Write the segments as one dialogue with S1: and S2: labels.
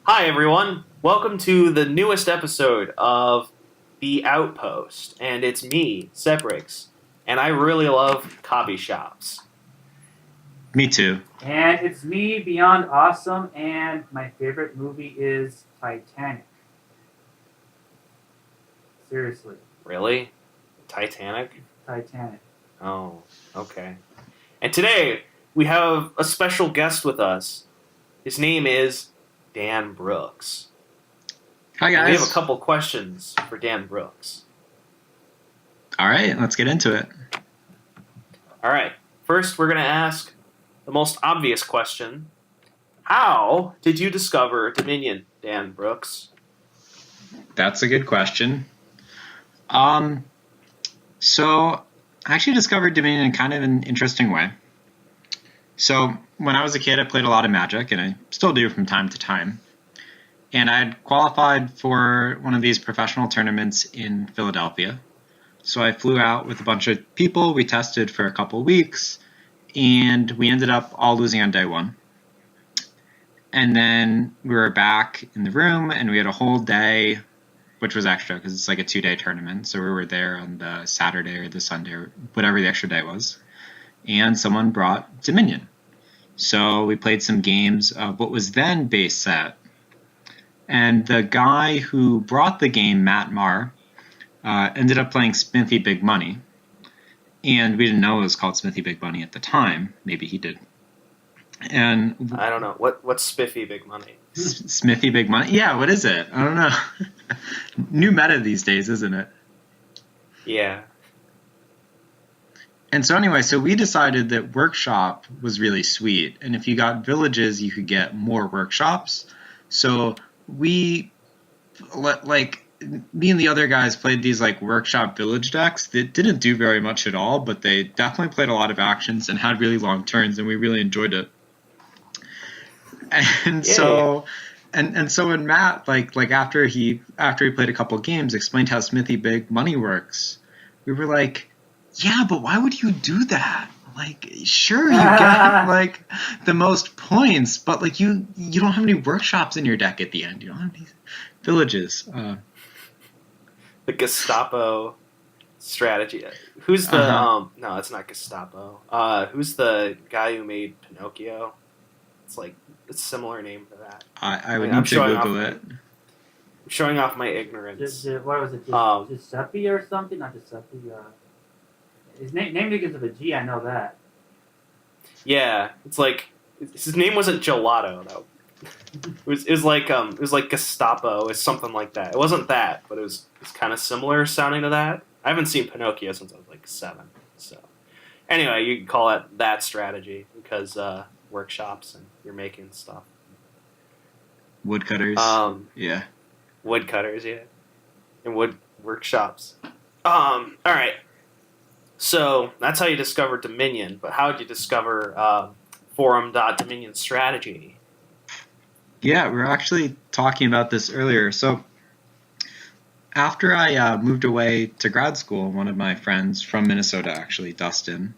S1: Hi, everyone. Welcome to the newest episode of The Outpost. And it's me, Seprix. And I really love coffee shops.
S2: Me too.
S3: And it's me, Beyond Awesome, and my favorite movie is Titanic. Seriously,
S1: Really? Titanic?
S3: Titanic.
S1: Oh, okay. And today, we have a special guest with us. His name is Dan Brooks.
S2: Hi,
S1: And
S2: guys.
S1: we have a couple questions for Dan Brooks.
S2: All right, let's get into it.
S1: All right. First, we're going to ask the most obvious question. How did you discover Dominion, Dan Brooks?
S2: That's a good question. So I actually discovered Dominion in kind of an interesting way. So when I was a kid, I played a lot of Magic, and I still do from time to time. And I had qualified for one of these professional tournaments in Philadelphia. So I flew out with a bunch of people. We tested for a couple weeks, and we ended up all losing on day one. And then we were back in the room, and we had a whole day, which was extra because it's like a 2-day tournament. So we were there on the Saturday or the Sunday or whatever the extra day was. And someone brought Dominion. So we played some games of what was then base set. And the guy who brought the game, Matt Marr, ended up playing Smithy Big Money. And we didn't know it was called Smithy Big Money at the time. Maybe he did. And
S1: I don't know. What's Spiffy Big Money?
S2: Smithy Big Money? Yeah, what is it? I don't know. New meta these days, isn't it?
S1: Yeah.
S2: And so anyway, so we decided that workshop was really sweet. And if you got villages, you could get more workshops. So we, me and the other guys played these like workshop village decks that didn't do very much at all, but they definitely played a lot of actions and had really long turns, and we really enjoyed it. And so when Matt after he played a couple games, explained how Smithy Big Money works, we were like, yeah, but why would you do that? Like, sure, you get like the most points, but like you don't have any workshops in your deck at the end. You don't have any villages.
S1: The Gestapo strategy. Who's the no, it's not Gestapo. Who's the guy who made Pinocchio? It's like it's a similar name to that.
S2: I would need to Google it.
S1: I'm showing off my ignorance.
S3: What was it? Giuseppe or something? Not Giuseppe. His name begins with a G. I know that.
S1: Yeah, it's like his name wasn't Gelato though. It was like Gestapo, it's something like that. It wasn't that, but it's kind of similar sounding to that. I haven't seen Pinocchio since I was like 7. So anyway, you can call it that strategy because workshops and you're making stuff.
S2: Woodcutters. Yeah.
S1: Woodcutters, yeah. And wood workshops. All right. So that's how you discover Dominion, but how did you discover forum.dominion strategy?
S2: Yeah, we were actually talking about this earlier. So after I moved away to grad school, one of my friends from Minnesota, actually, Dustin,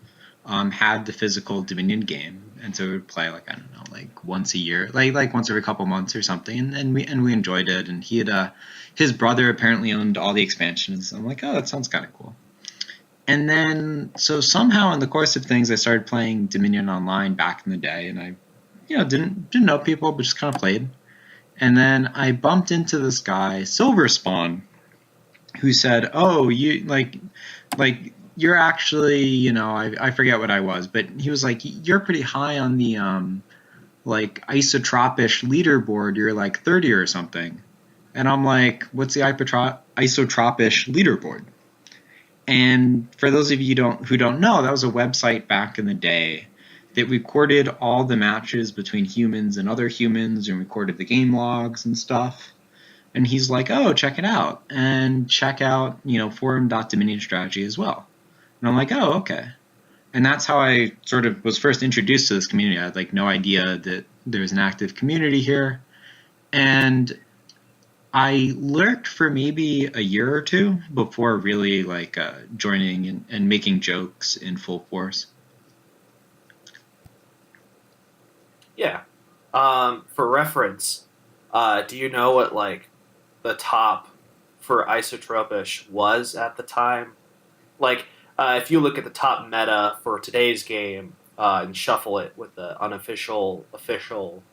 S2: had the physical Dominion game. And so we would play like once a year, like once every couple months or something. And we enjoyed it. And he had his brother apparently owned all the expansions. I'm like, oh, that sounds kind of cool. And then, so somehow in the course of things, I started playing Dominion Online back in the day, and I, didn't know people, but just kind of played. And then I bumped into this guy, Silverspawn, who said, "Oh, you you're actually, I forget what I was, but he was like, you're pretty high on the isotropish leaderboard. You're like 30 or something." And I'm like, "What's the isotropish leaderboard?" And for those of you who don't know, that was a website back in the day that recorded all the matches between humans and other humans and recorded the game logs and stuff. And he's like, "Oh, check it out. And check out, forum.dominion strategy as well." And I'm like, "Oh, okay." And that's how I sort of was first introduced to this community. I had like no idea that there was an active community here. And I lurked for maybe a year or two before really joining and making jokes in full force.
S1: Yeah. For reference, Do you know what like the top for isotropish was at the time? Like, if you look at the top meta for today's game and shuffle it with the unofficial, official,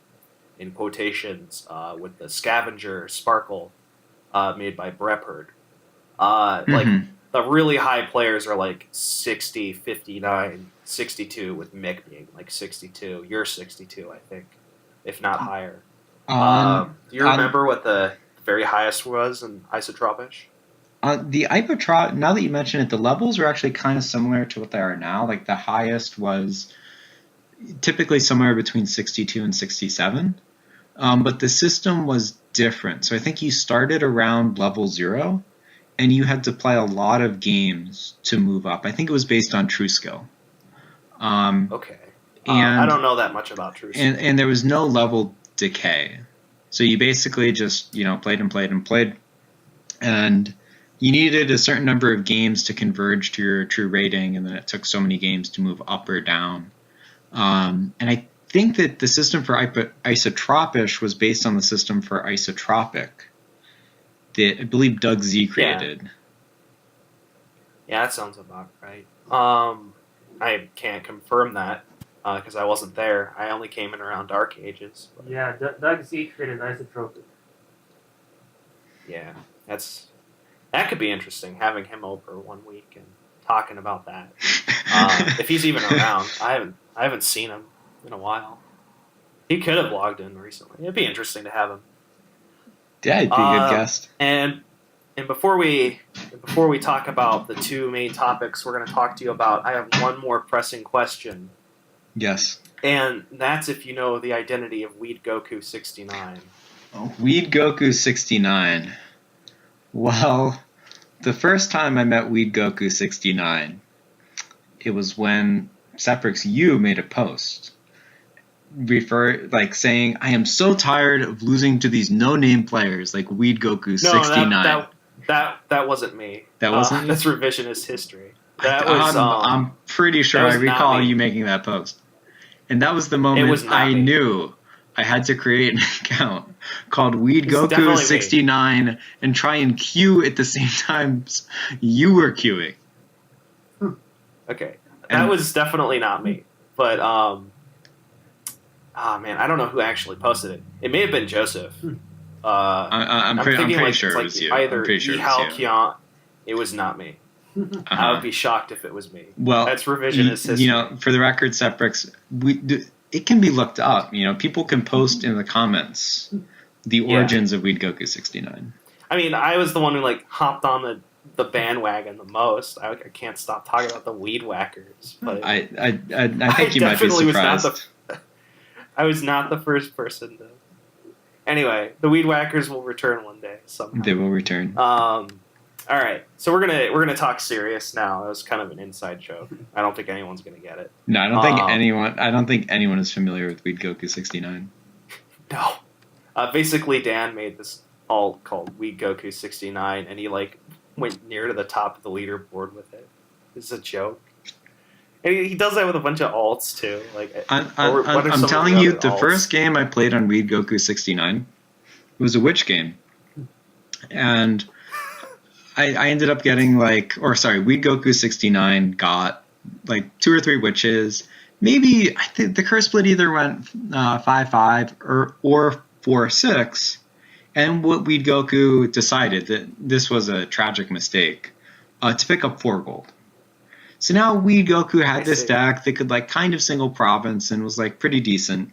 S1: in quotations, with the scavenger sparkle made by Breppard, like the really high players are like 60, 59, 62, with Mick being like 62. You're 62, I think, if not higher. Do you remember what the very highest was in isotropish?
S2: The Ipotrop, now that you mention it, the levels are actually kind of similar to what they are now. Like the highest was typically somewhere between 62 and 67. But the system was different. So I think you started around level 0, and you had to play a lot of games to move up. I think it was based on true skill.
S1: Okay. And I don't know that much about true skill.
S2: And there was no level decay. So you basically just, played and played and played. And you needed a certain number of games to converge to your true rating, and then it took so many games to move up or down. And I think that the system for isotropish was based on the system for isotropic that I believe Doug Z created.
S1: Yeah, that sounds about right. I can't confirm that because I wasn't there. I only came in around Dark Ages. But...
S3: Yeah, Doug Z created isotropic.
S1: Yeah, that could be interesting, having him over one week and talking about that. If he's even around, I haven't seen him in a while. He could have logged in recently. It'd be interesting to have him.
S2: Yeah, he'd be a good guest.
S1: And before we talk about the two main topics we're going to talk to you about, I have one more pressing question.
S2: Yes.
S1: And that's if you know the identity of Weed Goku 69.
S2: Oh, Weed Goku 69. Well, the first time I met Weed Goku 69, it was when Seprix you made a post saying, I am so tired of losing to these no-name players like Weed Goku 69.
S1: No, that wasn't me.
S2: That wasn't you?
S1: That's revisionist history.
S2: I'm pretty sure I recall you making that post. And that was the moment I knew I had to create an account called Weed Goku 69 and try and queue at the same time you were queuing.
S1: Okay. That was definitely not me. But, man, I don't know who actually posted it. It may have been Joseph.
S2: I'm pretty sure it was you.
S1: Either Kian. It was not me. I would be shocked if it was me.
S2: Well,
S1: that's revisionist history.
S2: For the record, Seprix, it can be looked up. People can post in the comments the origins of Weed Goku 69.
S1: I mean, I was the one who hopped on the bandwagon the most. I can't stop talking about the Weed Whackers. But
S2: I think you might be surprised.
S1: I was not the first person to. Anyway, the Weed Whackers will return one day. Somehow.
S2: They will return.
S1: All right, so we're gonna talk serious now. That was kind of an inside joke. I don't think anyone's gonna get it.
S2: No, I don't think anyone is familiar with Weed Goku 69.
S1: No. Basically, Dan made this alt called Weed Goku 69, and he went near to the top of the leaderboard with it. It's a joke. And he does that with a bunch of alts too.
S2: I'm telling you, the first game I played on Weed Goku 69 was a witch game, and I ended up getting Weed Goku 69 got 2 or 3 witches. Maybe I think the curse split either went 5-5 or 4-6. And what Weed Goku decided that this was a tragic mistake to pick up 4 gold. So now Weed Goku had this deck that could kind of single province and was pretty decent.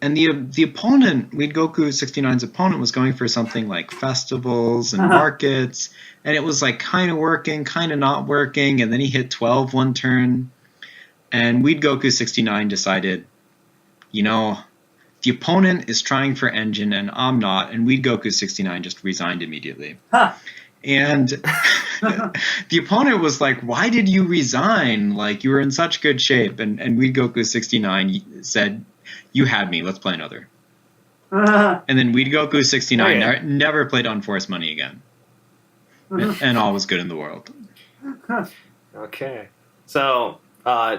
S2: And the opponent, Weed Goku 69's opponent, was going for something like festivals and markets, and it was kind of working, kind of not working, and then he hit 12 one turn, and Weed Goku 69 decided, the opponent is trying for engine and I'm not, and Weed Goku 69 just resigned immediately.
S3: Huh.
S2: And the opponent was like, why did you resign? You were in such good shape. And Weed Goku 69 said, you had me, let's play another. And then Weed Goku 69 never played Unforced Money again. And all was good in the world.
S1: Okay. So,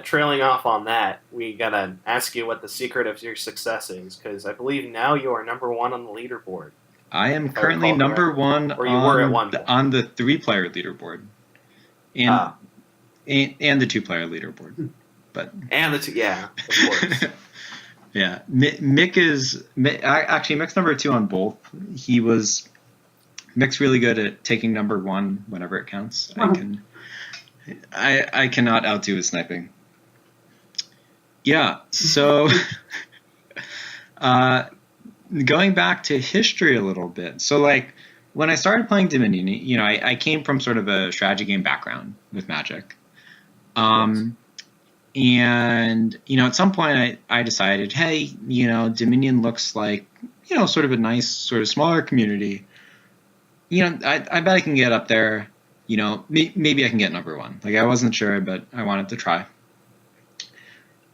S1: trailing off on that, we gotta ask you what the secret of your success is, because I believe now you are number 1 on the leaderboard.
S2: I am
S1: If I
S2: currently
S1: recall
S2: number
S1: correctly.
S2: 1
S1: Or you were at one point.
S2: on the 3-player leaderboard, and the 2-player leaderboard. But
S1: And the 2, yeah, of course.
S2: yeah, Mick's number 2 on both. Mick's really good at taking number 1 whenever it counts. I cannot outdo his sniping. Yeah, so going back to history a little bit. So like when I started playing Dominion, you know, I came from sort of a strategy game background with Magic. And, you know, at some point I decided, hey, you know, Dominion looks like, you know, sort of a nice sort of smaller community. You know, I bet I can get up there. You know, maybe I can get number 1. Like, I wasn't sure, but I wanted to try.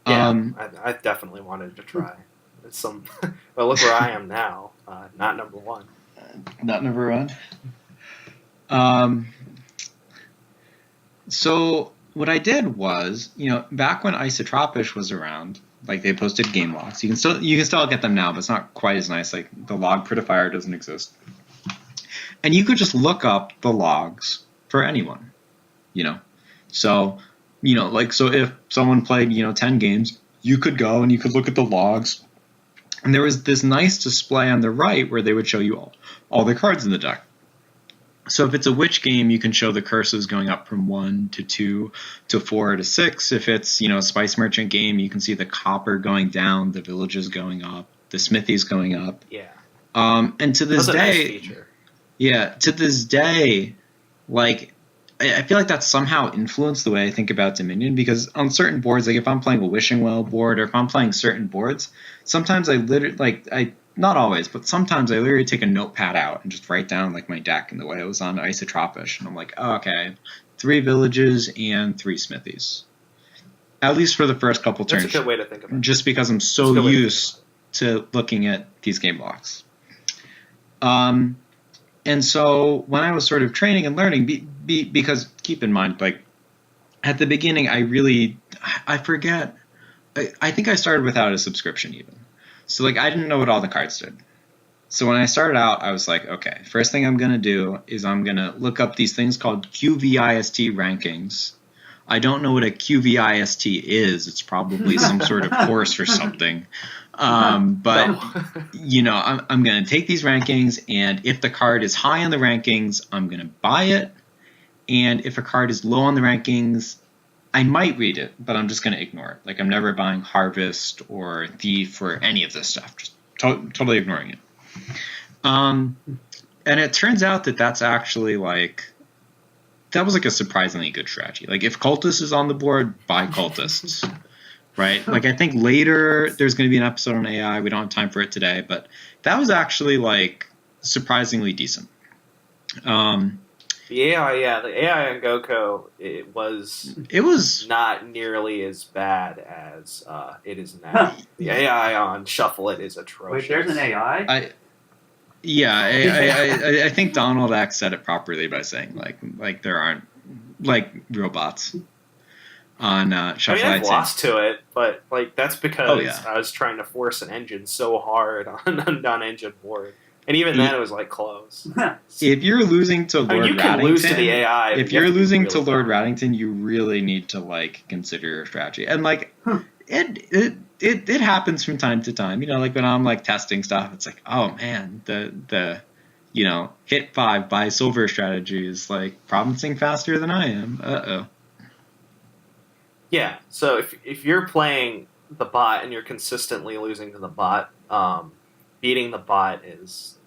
S1: Yeah, I definitely wanted to try. But look where I am now. Not number 1.
S2: Not number 1. So what I did was, you know, back when Isotropish was around, like they posted game logs. You can still get them now, but it's not quite as nice. Like the log prettifier doesn't exist. And you could just look up the logs for anyone, you know. So, you know, like, so if someone played, you know, 10 games, you could go and you could look at the logs. And there was this nice display on the right where they would show you all the cards in the deck. So if it's a witch game, you can show the curses going up from 1 to 2 to 4 to 6. If it's, you know, a Spice Merchant game, you can see the copper going down, the villages going up, the smithies going up.
S1: Yeah.
S2: And to this
S1: That's a
S2: day,
S1: nice feature.
S2: yeah, to this day, like, I feel like that's somehow influenced the way I think about Dominion, because on certain boards, like if I'm playing a Wishing Well board or if I'm playing certain boards, sometimes not always, but sometimes I literally take a notepad out and just write down like my deck and the way it was on Isotropish. And I'm like, oh, okay, 3 villages and 3 smithies. At least for the first couple turns.
S1: That's a good way to think about it.
S2: Just because I'm so used to looking at these game blocks. And so when I was sort of training and learning, because keep in mind, like at the beginning, I forget, I think I started without a subscription even. So like I didn't know what all the cards did. So when I started out, I was like, okay, first thing I'm going to do is I'm going to look up these things called QVIST rankings. I don't know what a QVIST is. It's probably some sort of course or something. But, you know, I'm going to take these rankings, and if the card is high on the rankings, I'm going to buy it. And if a card is low on the rankings, I might read it, but I'm just going to ignore it. Like, I'm never buying Harvest or Thief or any of this stuff. Just totally ignoring it. And it turns out that that's actually, like, that was, like, a surprisingly good strategy. Like, if Cultist is on the board, buy Cultists. Right? Like, I think later there's going to be an episode on AI. We don't have time for it today, but that was actually, like, surprisingly decent.
S1: The AI on GoCo, it was not nearly as bad as it is now. The AI on Shuffle It is atrocious.
S3: Wait, there's an AI?
S2: I think Donald X said it properly by saying like there aren't like robots on Shuffle It.
S1: I've lost to it, but like that's because I was trying to force an engine so hard on a non-engine board. And even then, it was like close.
S2: If you're losing to Lord
S1: you can
S2: Raddington,
S1: lose to the AI.
S2: If you're losing to Lord Raddington, you really need to like consider your strategy. And like it happens from time to time. You know, like when I'm like testing stuff, it's like, oh man, the you know, hit 5 buy silver strategy is like promising faster than I am.
S1: Yeah. So if you're playing the bot and you're consistently losing to the bot, beating the bot is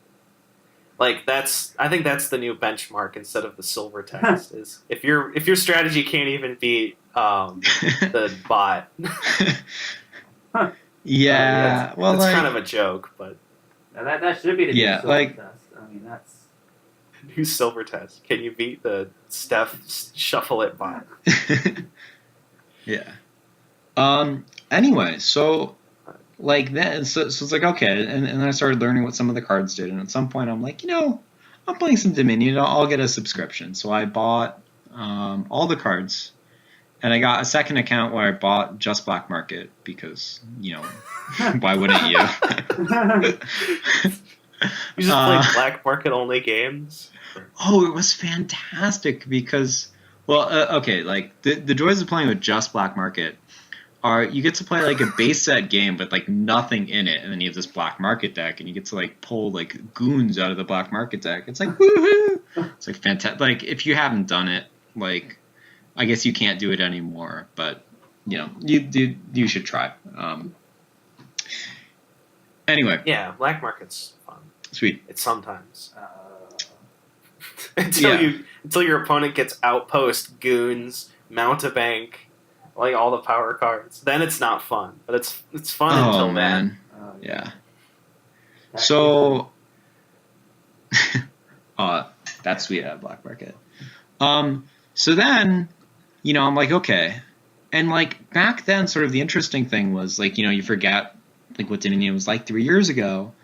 S1: like I think that's the new benchmark instead of the silver test. Is if your strategy can't even beat the bot.
S2: Yeah, well,
S1: it's
S2: like,
S1: kind of a joke, but
S3: that should be the new silver test. I mean, that's
S1: new silver test. Can you beat the Steph Shuffle It bot?
S2: Yeah. Anyway, so. Like that, so it's like, okay, and then I started learning what some of the cards did, and at some point I'm like, you know, I'm playing some Dominion, I'll get a subscription. So I bought all the cards, And I got a second account where I bought just black market because, why wouldn't you?
S1: You just played black market only games?
S2: Oh, it was fantastic because, okay, like the joys of playing with just black market are you get to play like a base set game with like nothing in it, and then you have this black market deck, and you get to like pull like goons out of the black market deck. It's like woohoo! It's like fantastic. Like if you haven't done it, like I guess you can't do it anymore, but you should try. Anyway.
S1: Yeah, black market's fun.
S2: Sweet.
S1: It's sometimes. Until your opponent gets Outpost, Goons, Mount-a-Bank, like all the power cards. Then it's not fun. But it's fun until
S2: man.
S1: then.
S2: Yeah. So that's sweet at black market. So then, I'm like, okay. And like back then sort of the interesting thing was like, you forget like what Dominion was like 3 years ago.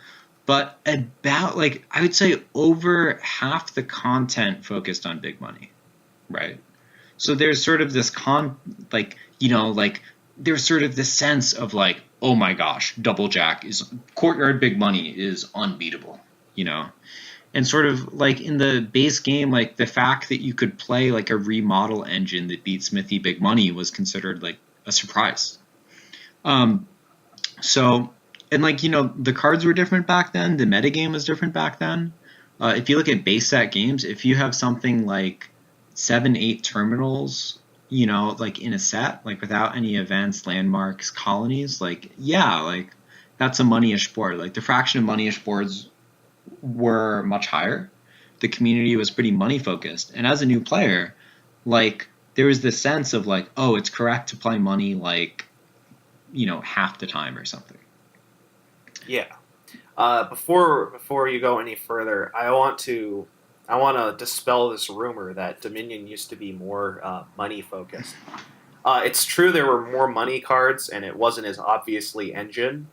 S2: But about, like, I would say over half the content focused on big money, right? So there's sort of this there's sort of this sense of like, oh my gosh, Double Jack Courtyard Big Money is unbeatable, And sort of like in the base game, like the fact that you could play like a remodel engine that beat Smithy Big Money was considered like a surprise. And like, the cards were different back then. The metagame was different back then. If you look at base set games, if you have something like 7-8 terminals, like in a set, like without any events, landmarks, colonies, like, yeah, like that's a money-ish board. Like the fraction of money-ish boards were much higher. The community was pretty money focused. And as a new player, like there was this sense of like, oh, it's correct to play money like, half the time or something.
S1: Yeah. Before you go any further, I want to dispel this rumor that Dominion used to be more money focused. It's true there were more money cards and it wasn't as obviously engine,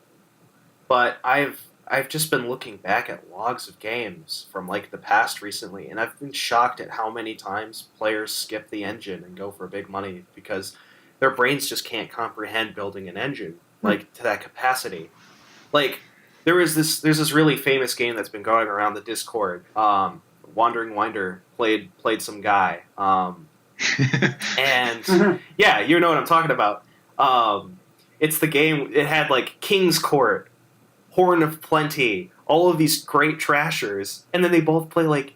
S1: but I've just been looking back at logs of games from like the past recently, and I've been shocked at how many times players skip the engine and go for big money because their brains just can't comprehend building an engine like to that capacity. Like there's this really famous game that's been going around the Discord. Wandering Winder played some guy, and yeah, you know what I'm talking about. It's the game. It had like King's Court, Horn of Plenty, all of these great trashers, and then they both play like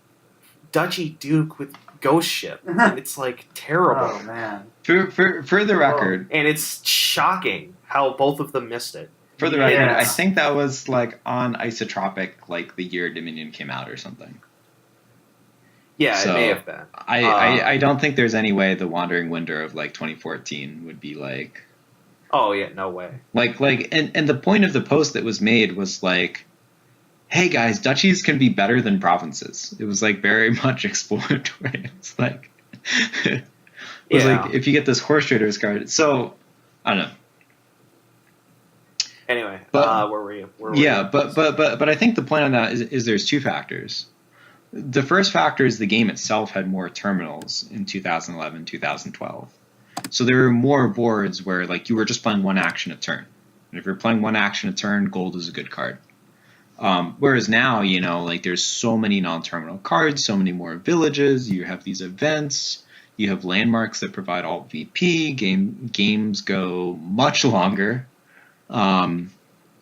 S1: Duchy Duke with Ghost Ship, and it's like terrible.
S3: Oh man!
S2: For the record,
S1: and it's shocking how both of them missed it.
S2: For the record, I think that was like on Isotropic, like the year Dominion came out or something.
S1: Yeah,
S2: so
S1: it may have been.
S2: I don't think there's any way the Wandering Winder of like 2014 would be like.
S1: Oh yeah, no way.
S2: And the point of the post that was made was like, hey guys, duchies can be better than provinces. It was like very much exploratory. It's like, like if you get this horse traders card. So I don't know.
S1: Anyway,
S2: but,
S1: where were you?
S2: But I think the point on that is there's two factors. The first factor is the game itself had more terminals in 2011, 2012. So there were more boards where like you were just playing one action a turn. And if you're playing one action a turn, gold is a good card. Whereas now, like there's so many non-terminal cards, so many more villages, you have these events, you have landmarks that provide alt VP, games go much longer.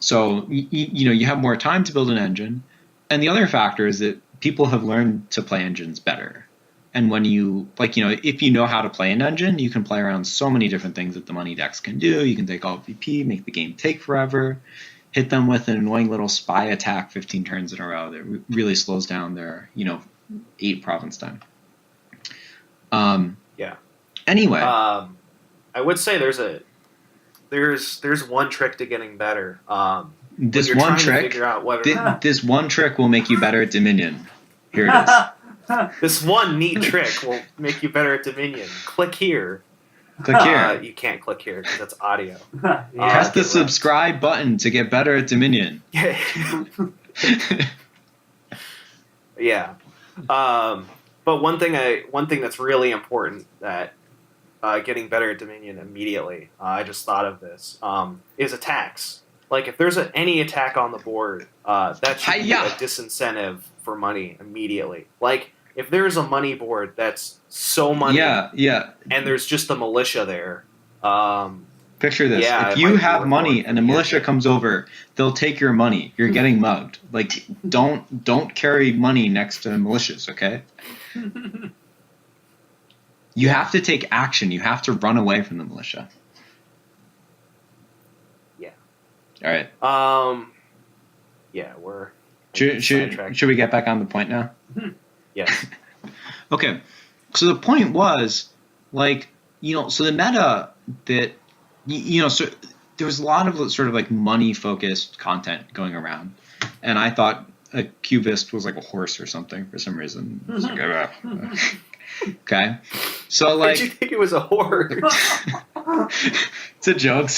S2: So, you have more time to build an engine. And the other factor is that people have learned to play engines better. And when you, if you know how to play an engine, you can play around so many different things that the money decks can do. You can take alt VP, make the game take forever, hit them with an annoying little spy attack 15 turns in a row that really slows down their, 8 province time.
S1: Yeah.
S2: Anyway.
S1: I would say there's one trick to getting better.
S2: This one trick will make you better at Dominion. Here it is.
S1: This one neat trick will make you better at Dominion. Click here.
S2: Click here.
S1: You can't click here because that's audio.
S2: Press the subscribe button to get better at Dominion.
S1: Yeah. Yeah. But one thing that's really important that getting better at Dominion immediately, I just thought of this, is attacks. Like, if there's any attack on the board, that should be a disincentive for money immediately. Like, if there's a money board that's so money, and there's just a militia there.
S2: Picture this: if you have money and a militia comes over, they'll take your money. You're getting mugged. Like, don't carry money next to militias, okay? You have to take action. You have to run away from the militia.
S1: Yeah.
S2: All right.
S1: Yeah, we're.
S2: Should we get back on the point now?
S1: Yes.
S2: Okay. So the point was, like, so the meta that, so there was a lot of sort of like money-focused content going around, and I thought a cubist was like a horse or something for some reason. I was like, okay. So, like,
S1: did you think it was a horse?
S2: It's a joke.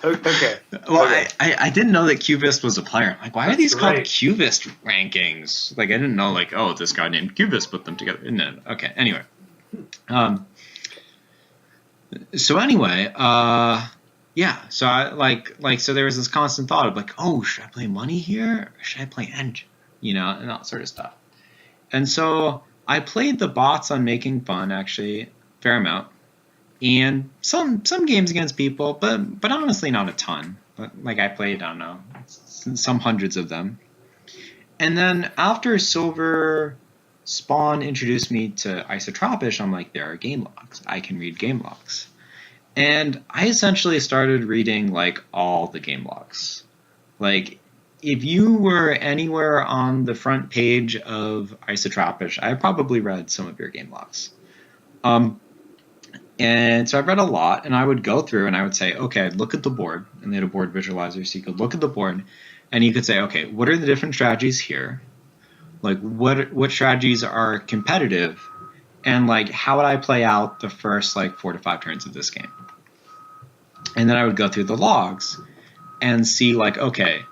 S1: Okay.
S2: Well,
S1: okay.
S2: I didn't know that cubist was a player. Like, why are these called cubist rankings? Like, I didn't know, like, oh, this guy named Cubist put them together. No. Okay. Anyway. So anyway, yeah. So I so there was this constant thought of like, oh, should I play money here or should I play engine? And that sort of stuff. And so I played the bots on Making Fun, actually, fair amount, and some games against people, but honestly not a ton. But like I played, I don't know, some hundreds of them. And then after Silver Spawn introduced me to Isotropish, I'm like, there are game logs. I can read game logs. And I essentially started reading like all the game logs. Like, if you were anywhere on the front page of Isotropish, I probably read some of your game logs. And so I read a lot, and I would go through and I would say, okay, look at the board. And they had a board visualizer, so you could look at the board and you could say, okay, what are the different strategies here? Like, what strategies are competitive? And like, how would I play out the first like 4 to 5 turns of this game? And then I would go through the logs and see like, okay,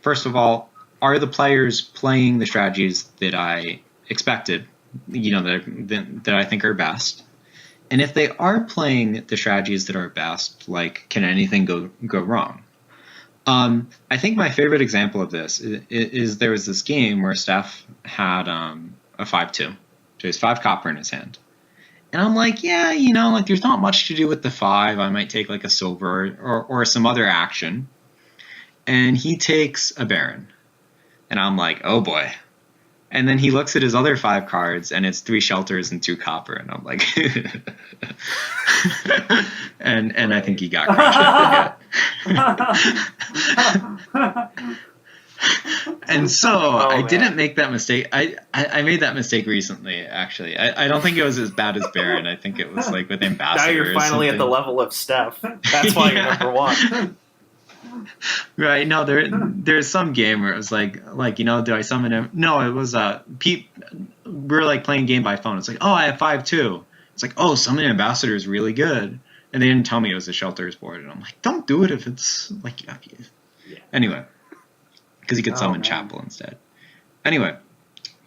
S2: first of all, are the players playing the strategies that I expected, that I think are best? And if they are playing the strategies that are best, like, can anything go wrong? I think my favorite example of this is there was this game where Steph had a 5-2. So he has 5 copper in his hand. And I'm like, yeah, like there's not much to do with the 5. I might take like a silver or some other action. And he takes a Baron. And I'm like, oh boy. And then he looks at his other 5 cards, and it's 3 shelters and 2 copper. And I'm like, and I think he got crushed. And so I didn't make that mistake. I made that mistake recently, actually. I don't think it was as bad as Baron. I think it was like with Ambassador.
S1: Now you're finally at the level of Steph. That's why you're number 1.
S2: Right, no, there's some game where it was like do I summon him? No, it was Pete. We were like playing game by phone. It's like, oh, I have 5-2. It's like, oh, summon Ambassador is really good, and they didn't tell me it was a shelters board, and I'm like, don't do it if it's like anyway, because you could summon Chapel instead. Anyway,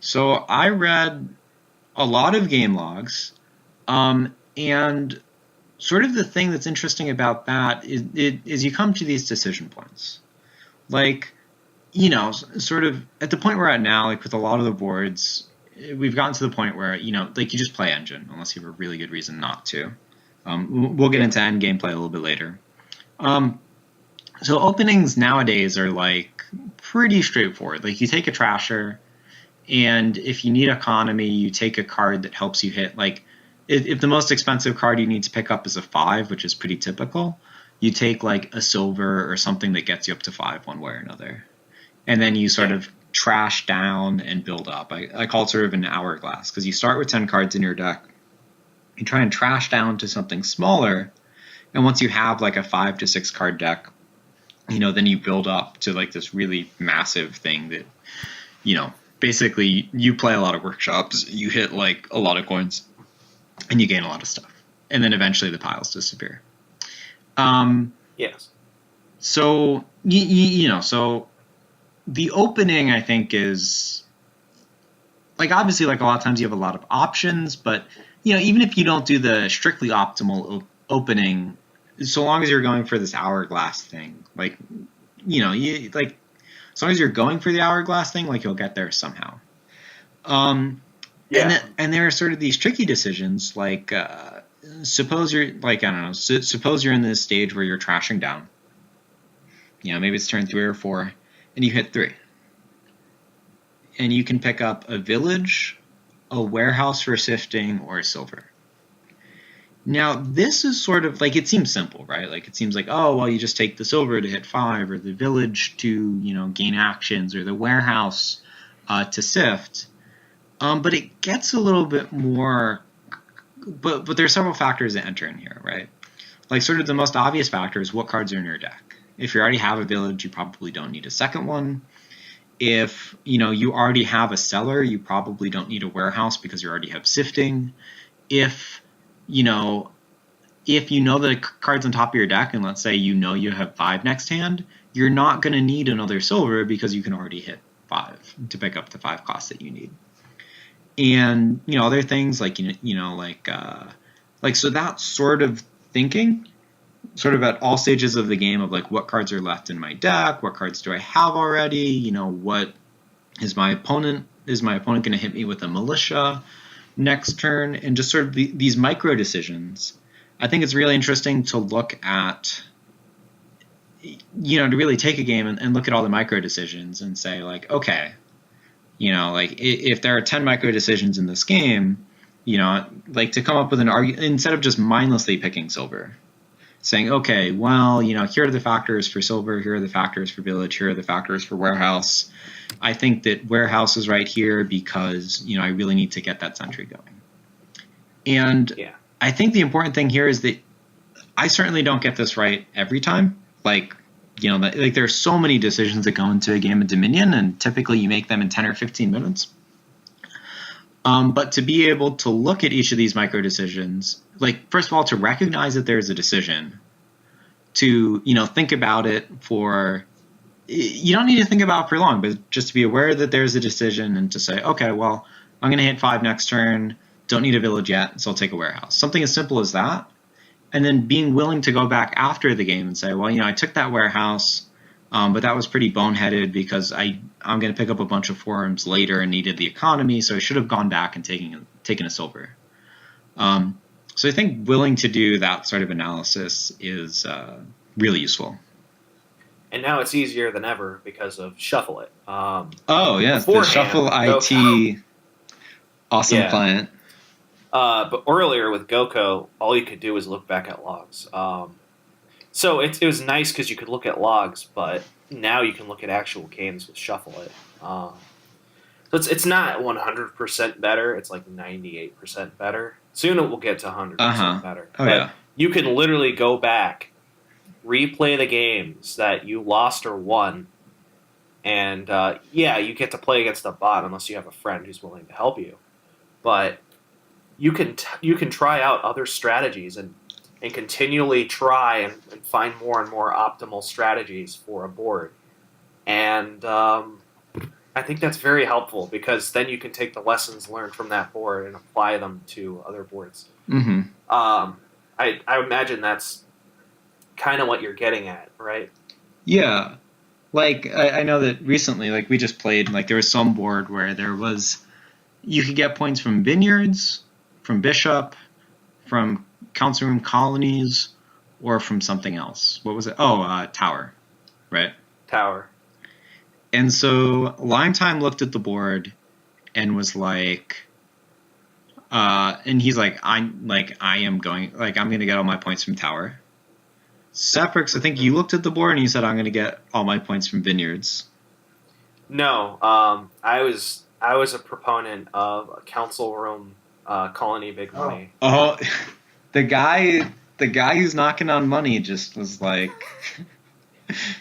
S2: so I read a lot of game logs, and sort of the thing that's interesting about that is you come to these decision points. Like, sort of at the point we're at now, like with a lot of the boards, we've gotten to the point where, like you just play engine unless you have a really good reason not to. We'll get into end gameplay a little bit later. So openings nowadays are like pretty straightforward. Like you take a Trasher, and if you need economy, you take a card that helps you hit like, if the most expensive card you need to pick up is a 5, which is pretty typical, you take like a silver or something that gets you up to 5 one way or another. And then you sort of trash down and build up. I call it sort of an hourglass, because you start with 10 cards in your deck. You try and trash down to something smaller. And once you have like a 5 to 6 card deck, then you build up to like this really massive thing that, basically you play a lot of workshops, you hit like a lot of coins, and you gain a lot of stuff. And then eventually the piles disappear.
S1: Yes.
S2: So, so the opening, I think, is like, obviously, like a lot of times you have a lot of options, but even if you don't do the strictly optimal opening, so long as you're going for this hourglass thing, like, as long as you're going for the hourglass thing, like, you'll get there somehow. And there are sort of these tricky decisions, like, suppose you're, like, I don't know, suppose you're in this stage where you're trashing down. Maybe it's turn 3 or 4, and you hit 3. And you can pick up a village, a warehouse for sifting, or a silver. Now, this is sort of, like, it seems simple, right? Like, it seems like, oh, well, you just take the silver to hit 5, or the village to, gain actions, or the warehouse to sift. But it gets a little bit more, but there are several factors that enter in here, right? Like, sort of the most obvious factor is what cards are in your deck. If you already have a village, you probably don't need a second one. If, you already have a cellar, you probably don't need a warehouse because you already have sifting. If you know the cards on top of your deck, and let's say you have 5 next hand, you're not going to need another silver because you can already hit 5 to pick up the 5 costs that you need. And other things like so that sort of thinking, sort of at all stages of the game, of like, what cards are left in my deck, what cards do I have already, what is my opponent going to hit me with a militia next turn, and just sort of these micro decisions. I think it's really interesting to look at, to really take a game and look at all the micro decisions and say, like, okay, like, if there are 10 micro decisions in this game, like, to come up with an argument instead of just mindlessly picking silver, saying, okay, well, here are the factors for silver, here are the factors for village, here are the factors for warehouse. I think that warehouse is right here because, I really need to get that sentry going. And I think the important thing here is that I certainly don't get this right every time. Like, there are so many decisions that go into a game of Dominion, and typically you make them in 10 or 15 minutes. But to be able to look at each of these micro decisions, like, first of all, to recognize that there's a decision, to, think about it for, you don't need to think about it for long, but just to be aware that there's a decision and to say, okay, well, I'm going to hit 5 next turn, don't need a village yet, so I'll take a warehouse. Something as simple as that. And then being willing to go back after the game and say, well, I took that warehouse, but that was pretty boneheaded because I'm going to pick up a bunch of forums later and needed the economy, so I should have gone back and taken a silver. So I think willing to do that sort of analysis is really useful.
S1: And now it's easier than ever because of Shuffle It.
S2: Oh, yes, the Shuffle IT awesome client.
S1: But earlier with GoCo, all you could do was look back at logs. So it was nice because you could look at logs, but now you can look at actual games with Shuffle It. So it's not 100% better. It's like 98% better. Soon it will get to 100% better.
S2: Oh, yeah.
S1: You can literally go back, replay the games that you lost or won, and you get to play against a bot unless you have a friend who's willing to help you. But you can try out other strategies and continually try and find more and more optimal strategies for a board. And I think that's very helpful because then you can take the lessons learned from that board and apply them to other boards.
S2: Mm-hmm.
S1: I imagine that's kind of what you're getting at, right?
S2: Yeah. Like, I know that recently, like, we just played, like, there was some board where you could get points from vineyards, from bishop, from council room colonies, or from something else. What was it? Oh, tower, right?
S1: Tower.
S2: And so Lime Time looked at the board and was like, and he's like, I'm going to get all my points from tower. Seprix, I think you looked at the board and you said, I'm going to get all my points from vineyards.
S1: No, I was a proponent of a council room colony big money.
S2: Oh, the guy who's knocking on money just was like,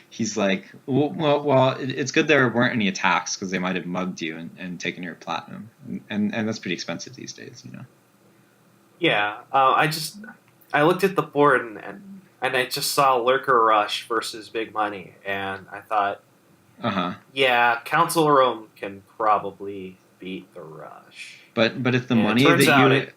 S2: he's like, well, it's good there weren't any attacks because they might have mugged you and taken your platinum, and that's pretty expensive these days,
S1: Yeah, I looked at the board and I just saw Lurker Rush versus Big Money, and I thought, yeah, Council Room can probably beat the Rush.
S2: But if the money that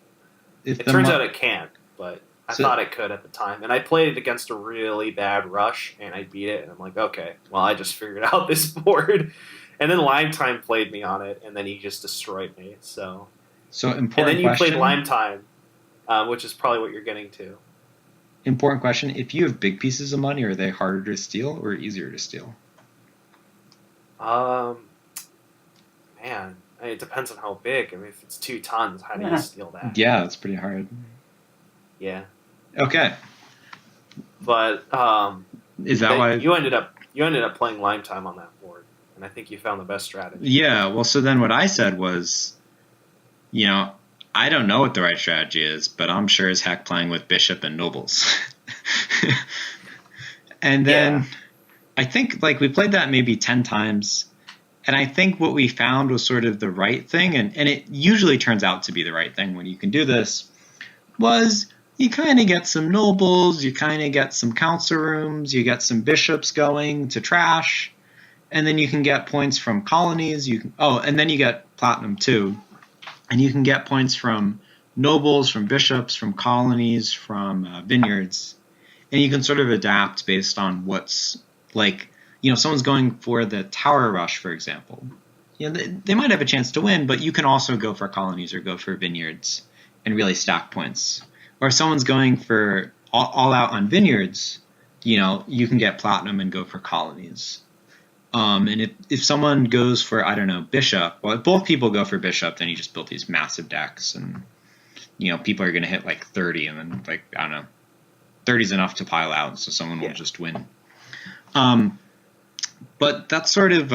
S1: It turns out it can't, but I thought it could at the time. And I played it against a really bad rush, and I beat it, and I'm like, okay, well, I just figured out this board. And then Lime Time played me on it, and then he just destroyed me. So
S2: important
S1: and then you
S2: question.
S1: played Lime Time, which is probably what you're getting to.
S2: Important question. If you have big pieces of money, are they harder to steal or easier to steal?
S1: Man, it depends on how big. I mean, if it's 2 tons, how do you steal that?
S2: Yeah, it's pretty hard.
S1: Yeah.
S2: Okay.
S1: But
S2: is that why
S1: you ended up playing Lime Time on that board, and I think you found the best strategy.
S2: Yeah. Well, so then what I said was, I don't know what the right strategy is, but I'm sure as heck playing with bishop and nobles. And then I think we played that maybe 10 times. And I think what we found was sort of the right thing, and it usually turns out to be the right thing when you can do this, was you kind of get some nobles, you kind of get some council rooms, you get some bishops going to trash, and then you can get points from colonies. And then you get platinum too. And you can get points from nobles, from bishops, from colonies, from vineyards. And you can sort of adapt based on what's someone's going for the tower rush, for example. They might have a chance to win, but you can also go for colonies or go for vineyards and really stack points. Or if someone's going for all out on vineyards, you can get platinum and go for colonies. And if someone goes for, I don't know, bishop, well, if both people go for bishop, then you just build these massive decks, and people are going to hit 30, and then I don't know, 30 is enough to pile out, so someone will just win. But that's sort of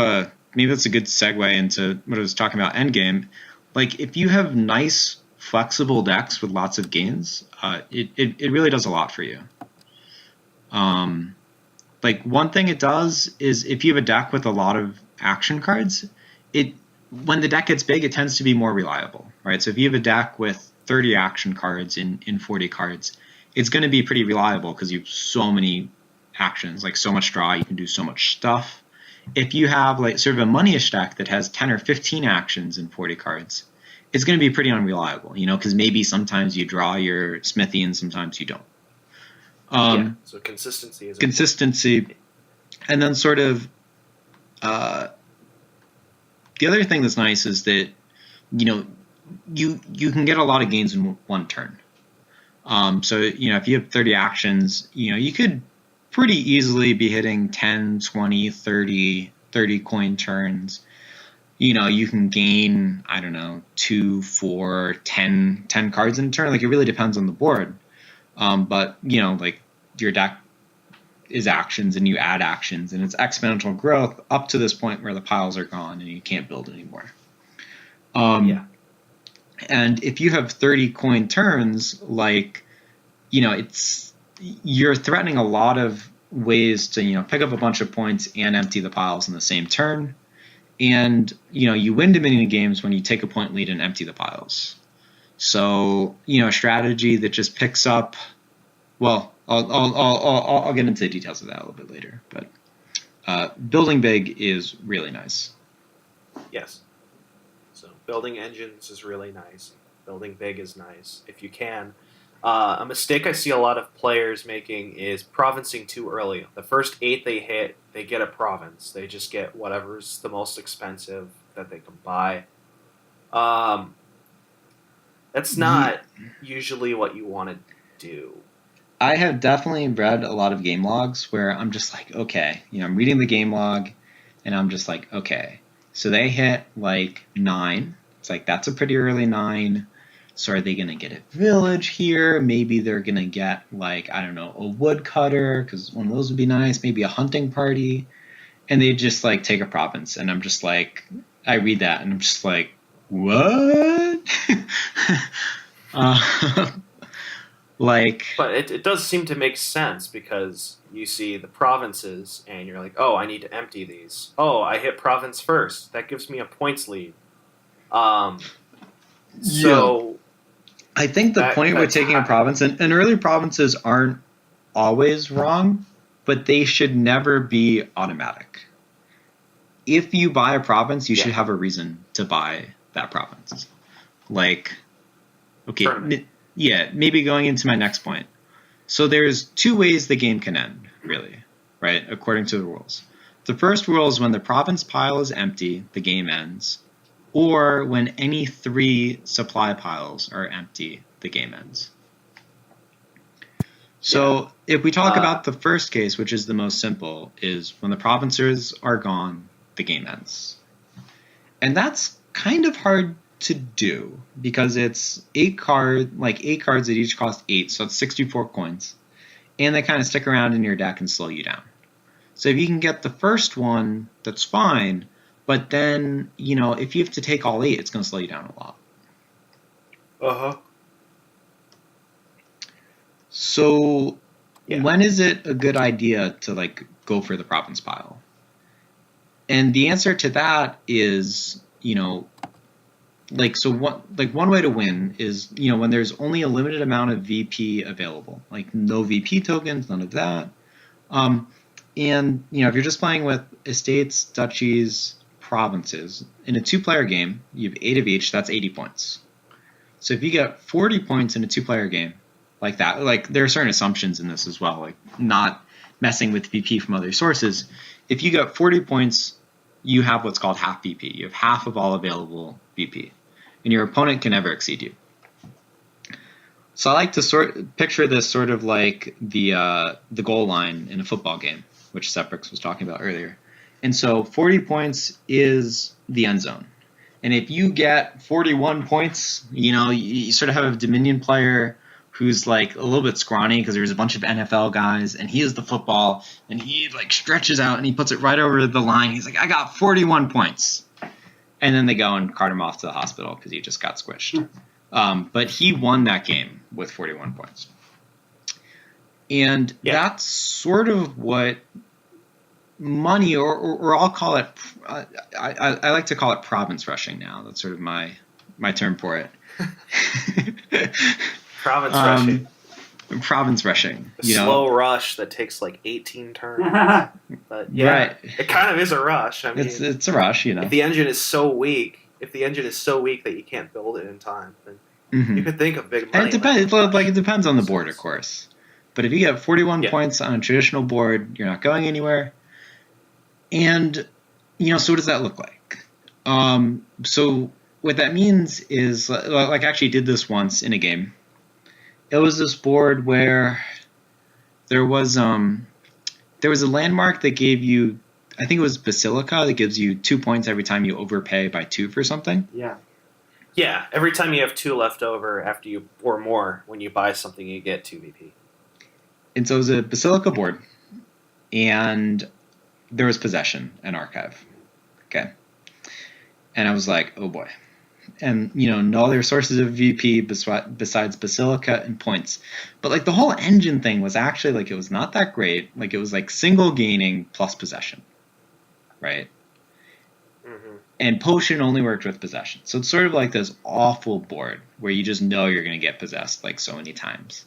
S2: maybe that's a good segue into what I was talking about endgame. If you have nice flexible decks with lots of gains, it really does a lot for you. One thing it does is if you have a deck with a lot of action cards, when the deck gets big, it tends to be more reliable, right? So if you have a deck with 30 action cards in 40 cards, it's going to be pretty reliable because you have so many actions, so much draw, you can do so much stuff. If you have sort of a moneyish deck that has 10 or 15 actions in 40 cards, it's going to be pretty unreliable, because maybe sometimes you draw your smithy and sometimes you don't.
S1: So consistency is
S2: important. And then sort of the other thing that's nice is that you can get a lot of gains in one turn. So if you have 30 actions, you could pretty easily be hitting 10, 20, 30 coin turns. You can gain, I don't know, 2, 4, 10 cards in a turn. It really depends on the board. But your deck is actions and you add actions, and it's exponential growth up to this point where the piles are gone and you can't build anymore. And if you have 30 coin turns, you're threatening a lot of ways to pick up a bunch of points and empty the piles in the same turn. And you win Dominion games when you take a point lead and empty the piles. So a strategy that just picks up. Well, I'll get into the details of that a little bit later. But building big is really nice.
S1: Yes. So building engines is really nice. Building big is nice if you can. A mistake I see a lot of players making is provincing too early. The first 8 they hit, they get a province. They just get whatever's the most expensive that they can buy. That's not usually what you want to do.
S2: I have definitely read a lot of game logs where I'm just okay, I'm reading the game log, and I'm just okay. So they hit 9. It's that's a pretty early 9. So are they going to get a village here? Maybe they're going to get, I don't know, a woodcutter, because one of those would be nice. Maybe a hunting party. And they just, take a province. And I'm just I read that, and I'm just what?
S1: But it does seem to make sense, because you see the provinces, and you're oh, I need to empty these. Oh, I hit province first. That gives me a points lead. So...
S2: I think the point with taking a province, and early provinces aren't always wrong, but they should never be automatic. If you buy a province, you should have a reason to buy that province. Okay, Yeah, maybe going into my next point. So there's two ways the game can end, really, right, according to the rules. The first rule is when the province pile is empty, the game ends, or when any 3 supply piles are empty, the game ends. So if we talk about the first case, which is the most simple, is when the provinces are gone, the game ends. And that's kind of hard to do because it's 8 cards that each cost 8, so it's 64 coins. And they kind of stick around in your deck and slow you down. So if you can get the first one, that's fine. But then, if you have to take all 8, it's going to slow you down a lot.
S1: Uh-huh.
S2: So when is it a good idea to go for the province pile? And the answer to that is, one way to win is, when there's only a limited amount of VP available, like no VP tokens, none of that. And, if you're just playing with estates, duchies, provinces, in a 2-player game, you have 8 of each, that's 80 points. So if you get 40 points in a 2-player game like that, there are certain assumptions in this as well, like not messing with VP from other sources. If you get 40 points, you have what's called half VP. You have half of all available VP. And your opponent can never exceed you. So I like to picture this sort of like the goal line in a football game, which Seprix was talking about earlier. And so 40 points is the end zone. And if you get 41 points, you sort of have a Dominion player who's a little bit scrawny because there's a bunch of NFL guys, and he is the football, and he stretches out and he puts it right over the line. He's like, I got 41 points. And then they go and cart him off to the hospital because he just got squished. But he won that game with 41 points. And that's sort of what money, or I'll call it, I like to call it province rushing now. That's sort of my term for it.
S1: Province rushing.
S2: Province rushing.
S1: A slow rush that takes 18 turns. But right. It kind of is a rush. I mean,
S2: it's a rush,
S1: If the engine is so weak, that you can't build it in time, then you could think of big money.
S2: And it depends on the board, of course. But if you get 41 points on a traditional board, you're not going anywhere. And, so what does that look like? So what that means is, I actually did this once in a game. It was this board where there was a landmark that gave you, I think it was Basilica, that gives you 2 points every time you overpay by 2 for something.
S3: Yeah.
S1: Yeah, every time you have 2 left over after you, or more, when you buy something, you get 2 VP.
S2: And so it was a Basilica board, and there was Possession and Archive. Okay. And I was like, oh boy. And, no other sources of VP besides Basilica and points. But, the whole engine thing was actually, it was not that great. It was, single gaining plus Possession. Right?
S1: Mm-hmm.
S2: And Potion only worked with Possession. So it's sort of like this awful board where you just know you're going to get possessed, so many times.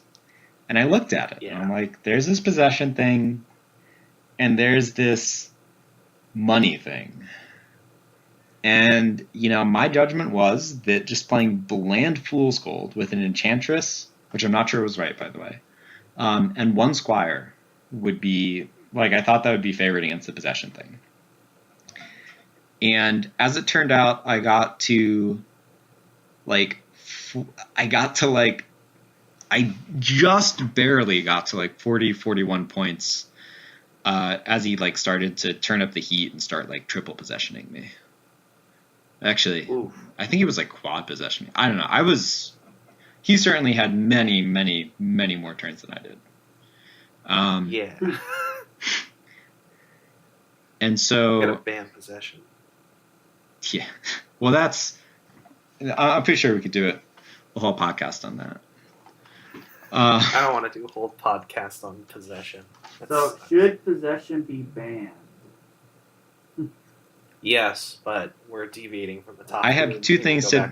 S2: And I looked at it, and I'm like, there's this Possession thing, and there's this money thing. And, my judgment was that just playing bland Fool's Gold with an Enchantress, which I'm not sure was right, by the way, and 1 Squire would be, I thought that would be favored against the Possession thing. And as it turned out, I just barely got to 40, 41 points as he started to turn up the heat and start triple possessioning me. Actually, oof. I think he was quad possessioning. I don't know. He certainly had many, many, many more turns than I did.
S1: Yeah.
S2: And so...
S1: Gotta ban possession.
S2: Yeah. Well, I'm pretty sure we could do a whole podcast on that.
S1: I don't want to do a whole podcast on possession.
S3: So, should possession be banned?
S1: Yes, but we're deviating from the topic.
S2: I have 2 things to...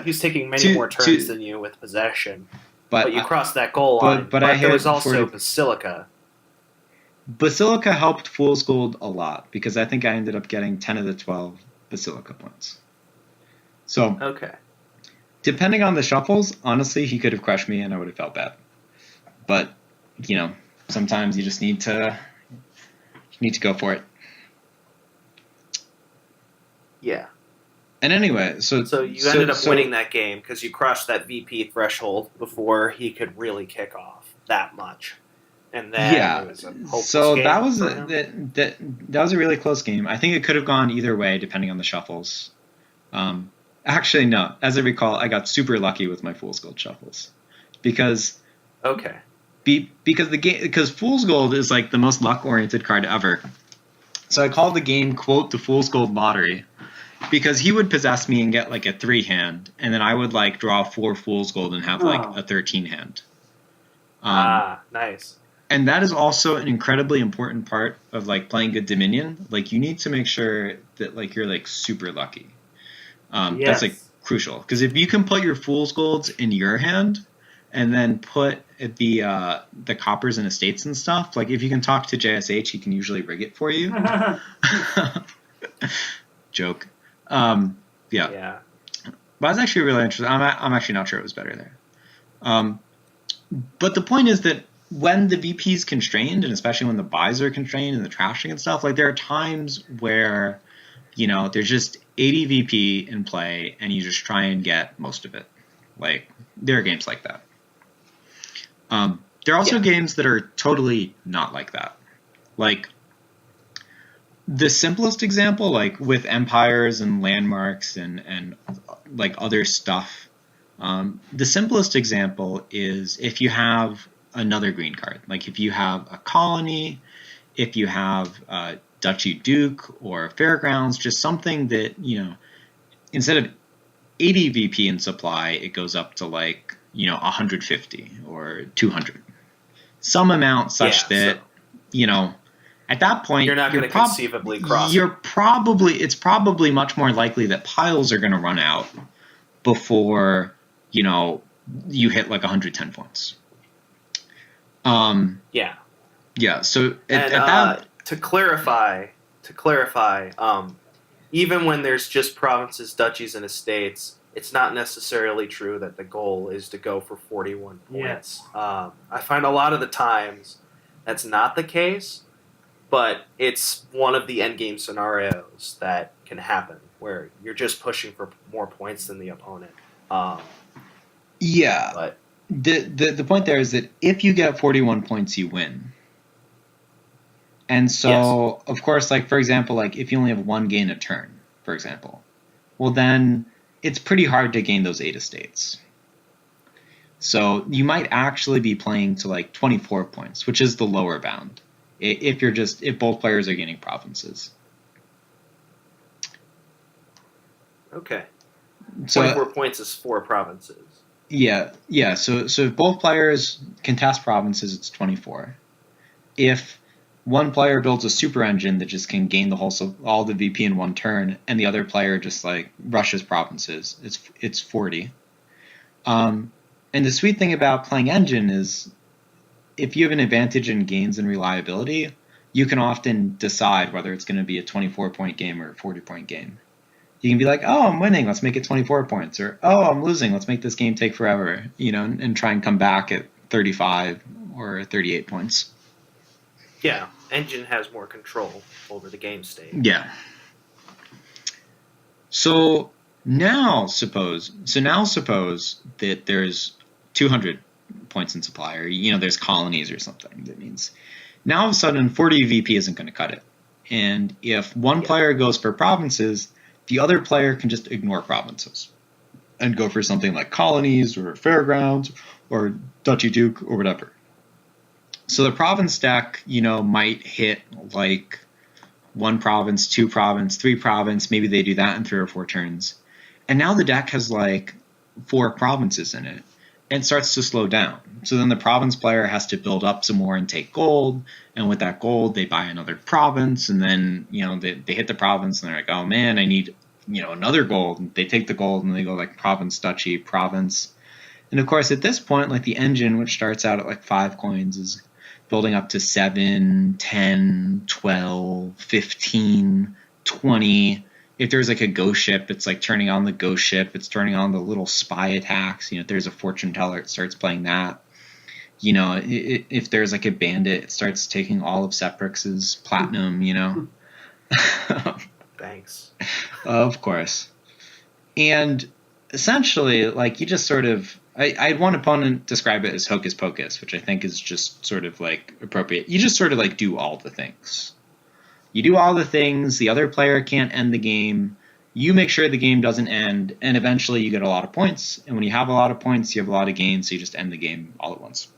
S1: He's taking many more turns than you with possession. But you crossed that goal line. But there was also Basilica.
S2: Basilica helped Fool's Gold a lot because I think I ended up getting 10 of the 12 Basilica points. So
S1: okay.
S2: Depending on the shuffles, honestly, he could have crushed me and I would have felt bad. But, sometimes you just need to go for it.
S1: Yeah.
S2: And anyway,
S1: So you ended up winning that game because you crushed that VP threshold before he could really kick off that much. And then it was a hopeless
S2: so
S1: game
S2: that was
S1: for him.
S2: that was a really close game. I think it could have gone either way depending on the shuffles. Actually, no. As I recall, I got super lucky with my Fool's Gold shuffles because because Fool's Gold is like the most luck-oriented card ever. So I called the game, quote, the Fool's Gold lottery, because he would possess me and get like a 3-hand, and then I would like draw 4 Fool's Gold and have like a 13-hand.
S1: Nice.
S2: And that is also an incredibly important part of like playing good Dominion. Like you need to make sure that like you're like super lucky. That's like crucial because if you can put your Fool's Golds in your hand and then put the coppers and estates and stuff, like if you can talk to JSH, he can usually rig it for you. Joke. Yeah. But it's actually really interesting. I'm actually not sure it was better there. But the point is that when the VP is constrained, and especially when the buys are constrained and the trashing and stuff, like there are times where, there's just 80 VP in play and you just try and get most of it. Like there are games like that. There are also games that are totally not like that. Like the simplest example, like with empires and landmarks and like other stuff, the simplest example is if you have another green card. Like if you have a colony, if you have a Duchy Duke or Fairgrounds, just something that, instead of 80 VP in supply, it goes up to like, 150 or 200. Some amount such that, at that point,
S1: you're not going to conceivably cross.
S2: It's probably much more likely that piles are going to run out before, you hit like 110 points. Yeah. So
S1: to clarify, even when there's just provinces, duchies, and estates, it's not necessarily true that the goal is to go for 41 points. I find a lot of the times that's not the case, but it's one of the endgame scenarios that can happen where you're just pushing for more points than the opponent.
S2: But the point there is that if you get 41 points, you win. And so, of course, like, for example, like if you only have one gain a turn, for example, well, then it's pretty hard to gain those 8 estates. So you might actually be playing to like 24 points, which is the lower bound, if both players are gaining provinces.
S1: Okay. 24 points is 4 provinces.
S2: Yeah. So if both players contest provinces, it's 24. If one player builds a super engine that just can gain all the VP in one turn, and the other player just like rushes provinces, it's 40. And the sweet thing about playing engine is, if you have an advantage in gains and reliability, you can often decide whether it's going to be a 24-point game or a 40-point game. You can be like, oh, I'm winning, let's make it 24 points. Or, oh, I'm losing, let's make this game take forever, and try and come back at 35 or 38 points.
S1: Yeah, engine has more control over the game state.
S2: Yeah. So now suppose that there's 200 points in supply, or there's colonies or something. That means now all of a sudden 40 VP isn't going to cut it. And if one player goes for provinces, the other player can just ignore provinces and go for something like colonies or fairgrounds or Duchy Duke or whatever. So the province deck, might hit like 1 province, 2 province, 3 province. Maybe they do that in 3 or 4 turns. And now the deck has like 4 provinces in it and starts to slow down. So then the province player has to build up some more and take gold. And with that gold, they buy another province. And then, they hit the province and they're like, oh man, I need, another gold. And they take the gold and they go like province, duchy, province. And of course, at this point, like the engine, which starts out at like 5 coins, is building up to 7, 10, 12, 15, 20. if there's like a ghost ship, it's like turning on the ghost ship. It's turning on the little spy attacks. If there's a fortune teller, it starts playing that. If there's like a bandit, it starts taking all of Seprix's platinum.
S1: Thanks.
S2: Of course. And essentially, like, you just sort of, I had one opponent describe it as hocus pocus, which I think is just sort of like appropriate. You just sort of like do all the things. You do all the things, the other player can't end the game, you make sure the game doesn't end, and eventually you get a lot of points. And when you have a lot of points, you have a lot of gains, so you just end the game all at once.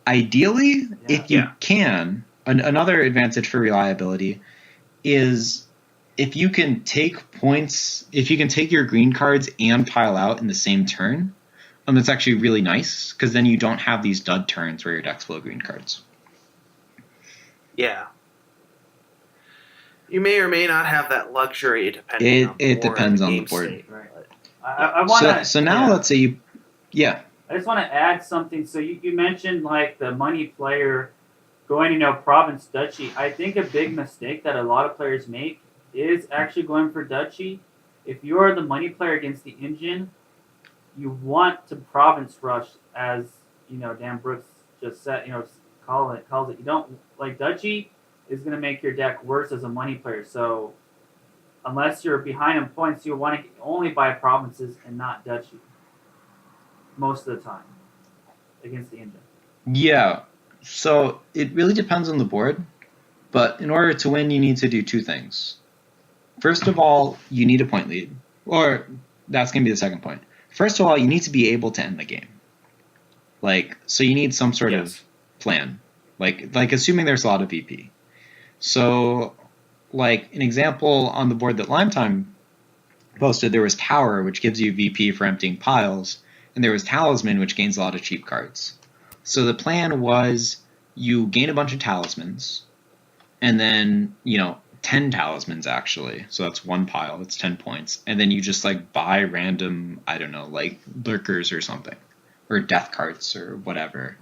S2: Ideally, if you can, another advantage for reliability is if you can take points, if you can take your green cards and pile out in the same turn, that's actually really nice, because then you don't have these dud turns where your deck's full of green cards.
S1: Yeah. You may or may not have that luxury depending on the board.
S2: It depends on the
S1: game
S2: board.
S1: state.
S3: Right. I want to.
S2: So now let's say you, yeah.
S3: I just want to add something. So you mentioned like the money player going province duchy. I think a big mistake that a lot of players make is actually going for duchy. If you're the money player against the engine, you want to province rush, as Dan Brooks just said. Calls it. You don't like duchy is going to make your deck worse as a money player. So unless you're behind on points, you want to only buy provinces and not duchy most of the time against the engine.
S2: Yeah. So it really depends on the board, but in order to win, you need to do two things. First of all, you need a point lead, or that's going to be the second point. First of all, you need to be able to end the game. So you need some sort of plan, like assuming there's a lot of VP. So, like, an example on the board that Limetime posted, there was Tower, which gives you VP for emptying piles, and there was Talisman, which gains a lot of cheap cards. So the plan was you gain a bunch of talismans, and then, 10 talismans, actually. So that's one pile, that's 10 points. And then you just, buy random, I don't know, lurkers or something, or death cards or whatever.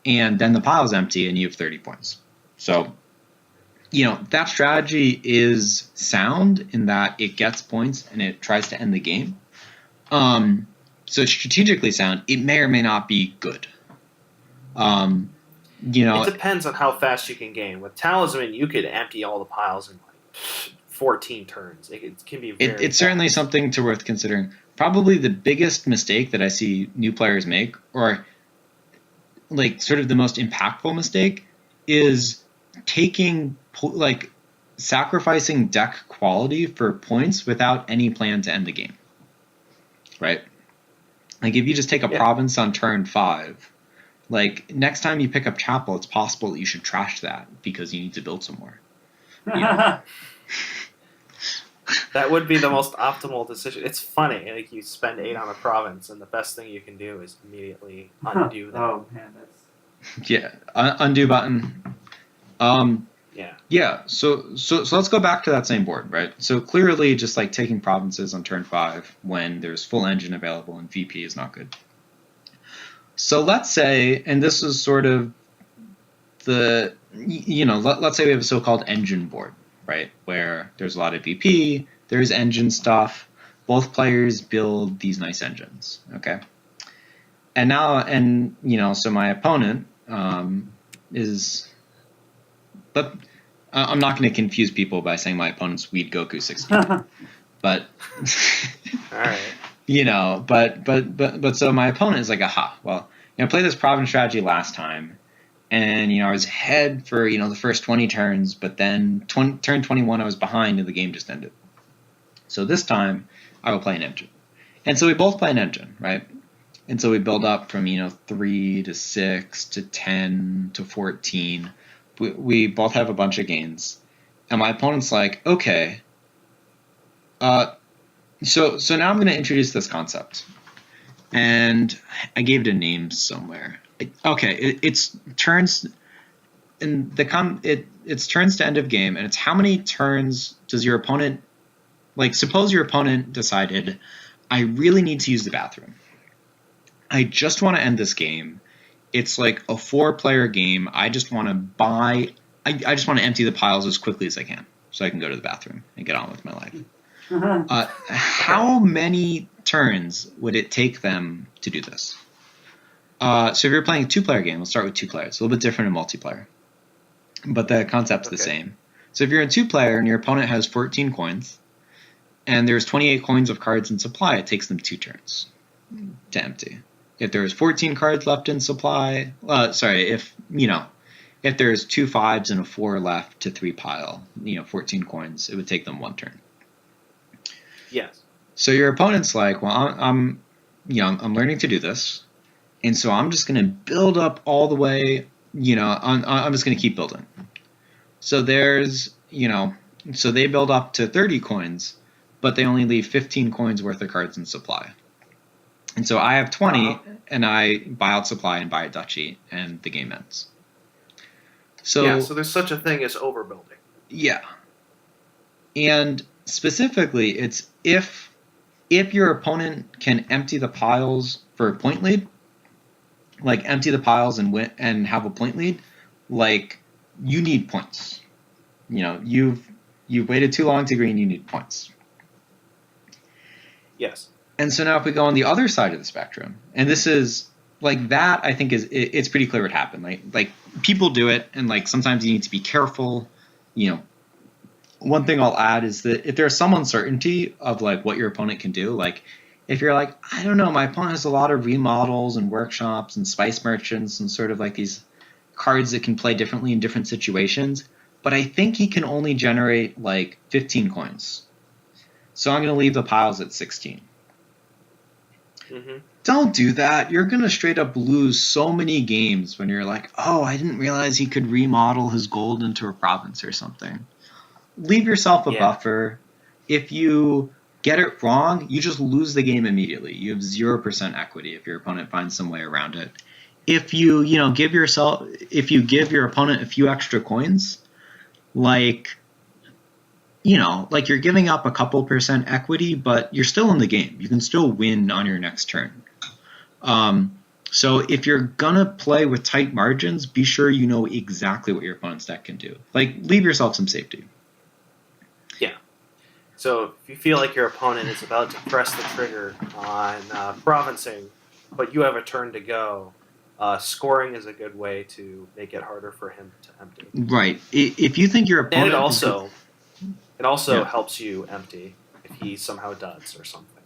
S2: And then the pile's empty, and you have 30 points. So that strategy is sound in that it gets points and it tries to end the game. So it's strategically sound. It may or may not be good.
S1: It depends on how fast you can gain. With Talisman, you could empty all the piles in 14 turns. It can be very
S2: It's certainly something worth considering. Probably the biggest mistake that I see new players make, or sort of the most impactful mistake, is sacrificing deck quality for points without any plan to end the game. Right? If you just take a province on turn 5, next time you pick up Chapel, it's possible that you should trash that because you need to build some more.
S1: That would be the most optimal decision. It's funny, you spend 8 on a province, and the best thing you can do is immediately undo that.
S3: Oh man, that's
S2: undo button.
S1: Yeah.
S2: So let's go back to that same board, right? So clearly, just taking provinces on turn 5 when there's full engine available and VP is not good. So let's say, and this is sort of let's say we have a so-called engine board, right? Where there's a lot of VP, there's engine stuff. Both players build these nice engines, okay? So my opponent but I'm not going to confuse people by saying my opponent's Weed Goku 16, but
S1: all right.
S2: But so my opponent is I played this province strategy last time, and I was ahead for the first 20 turns, but then turn 21 I was behind and the game just ended. So this time I will play an engine, and so we both play an engine, right? And so we build up from 3 to 6 to 10 to 14. We both have a bunch of gains, and my opponent's okay. So now I'm going to introduce this concept, and I gave it a name somewhere. It's turns, and it's turns to end of game, and it's how many turns does your opponent suppose your opponent decided, I really need to use the bathroom. I just want to end this game. It's a 4-player game. I just want to I just want to empty the piles as quickly as I can. so I can go to the bathroom and get on with my life. How many turns would it take them to do this? So if you're playing a 2-player game, we'll start with 2 players. It's a little bit different in multiplayer, but the concept's the same. So if you're in 2-player and your opponent has 14 coins, and there's 28 coins of cards in supply, it takes them 2 turns to empty. If there's 14 cards left in supply, if there's 2 5s and a 4 left to 3 pile, 14 coins, it would take them 1 turn.
S1: Yes.
S2: So your opponent's like, well, I'm learning to do this, and so I'm just going to build up all the way. I'm just going to keep building. So so they build up to 30 coins, but they only leave 15 coins worth of cards in supply. And so I have 20, and I buy out supply and buy a duchy, and the game ends. So
S1: there's such a thing as overbuilding.
S2: Yeah. And specifically, it's if your opponent can empty the piles for a point lead, like empty the piles and win and have a point lead, like you need points. You've waited too long to green, you need points.
S1: Yes.
S2: And so now if we go on the other side of the spectrum, and this is like that, I think it's pretty clear what happened. Like people do it, and like sometimes you need to be careful. One thing I'll add is that if there's some uncertainty of like what your opponent can do, like if you're like, I don't know, my opponent has a lot of remodels and workshops and spice merchants and sort of like these cards that can play differently in different situations, but I think he can only generate like 15 coins. So I'm going to leave the piles at 16.
S1: Mm-hmm.
S2: Don't do that. You're going to straight up lose so many games when you're like, oh, I didn't realize he could remodel his gold into a province or something. Leave yourself a buffer. If you get it wrong, you just lose the game immediately. You have 0% equity if your opponent finds some way around it. If you, give your opponent a few extra coins, like you're giving up a couple percent equity, but you're still in the game. You can still win on your next turn. So if you're gonna play with tight margins, be sure you know exactly what your opponent's deck can do. Like, leave yourself some safety.
S1: Yeah. So if you feel like your opponent is about to press the trigger on provincing, but you have a turn to go, scoring is a good way to make it harder for him to empty.
S2: Right. If you think your opponent...
S1: And it also helps you empty if he somehow does or something.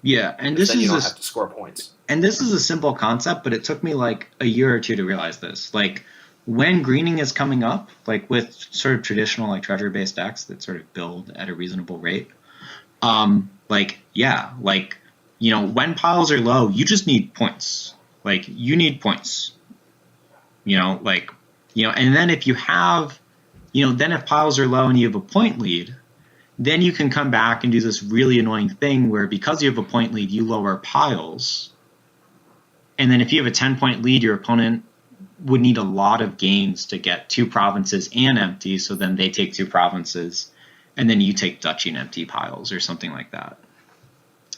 S2: Yeah, and
S1: then you don't have to score points.
S2: And this is a simple concept, but it took me like a year or two to realize this. Like, when greening is coming up, like with sort of traditional like treasure-based decks that sort of build at a reasonable rate, when piles are low, you just need points. Like, you need points. And then if you have, then if piles are low and you have a point lead, then you can come back and do this really annoying thing where because you have a point lead, you lower piles. And then if you have a 10-point lead, your opponent would need a lot of gains to get 2 provinces and empty, so then they take 2 provinces, and then you take duchy and empty piles or something like that.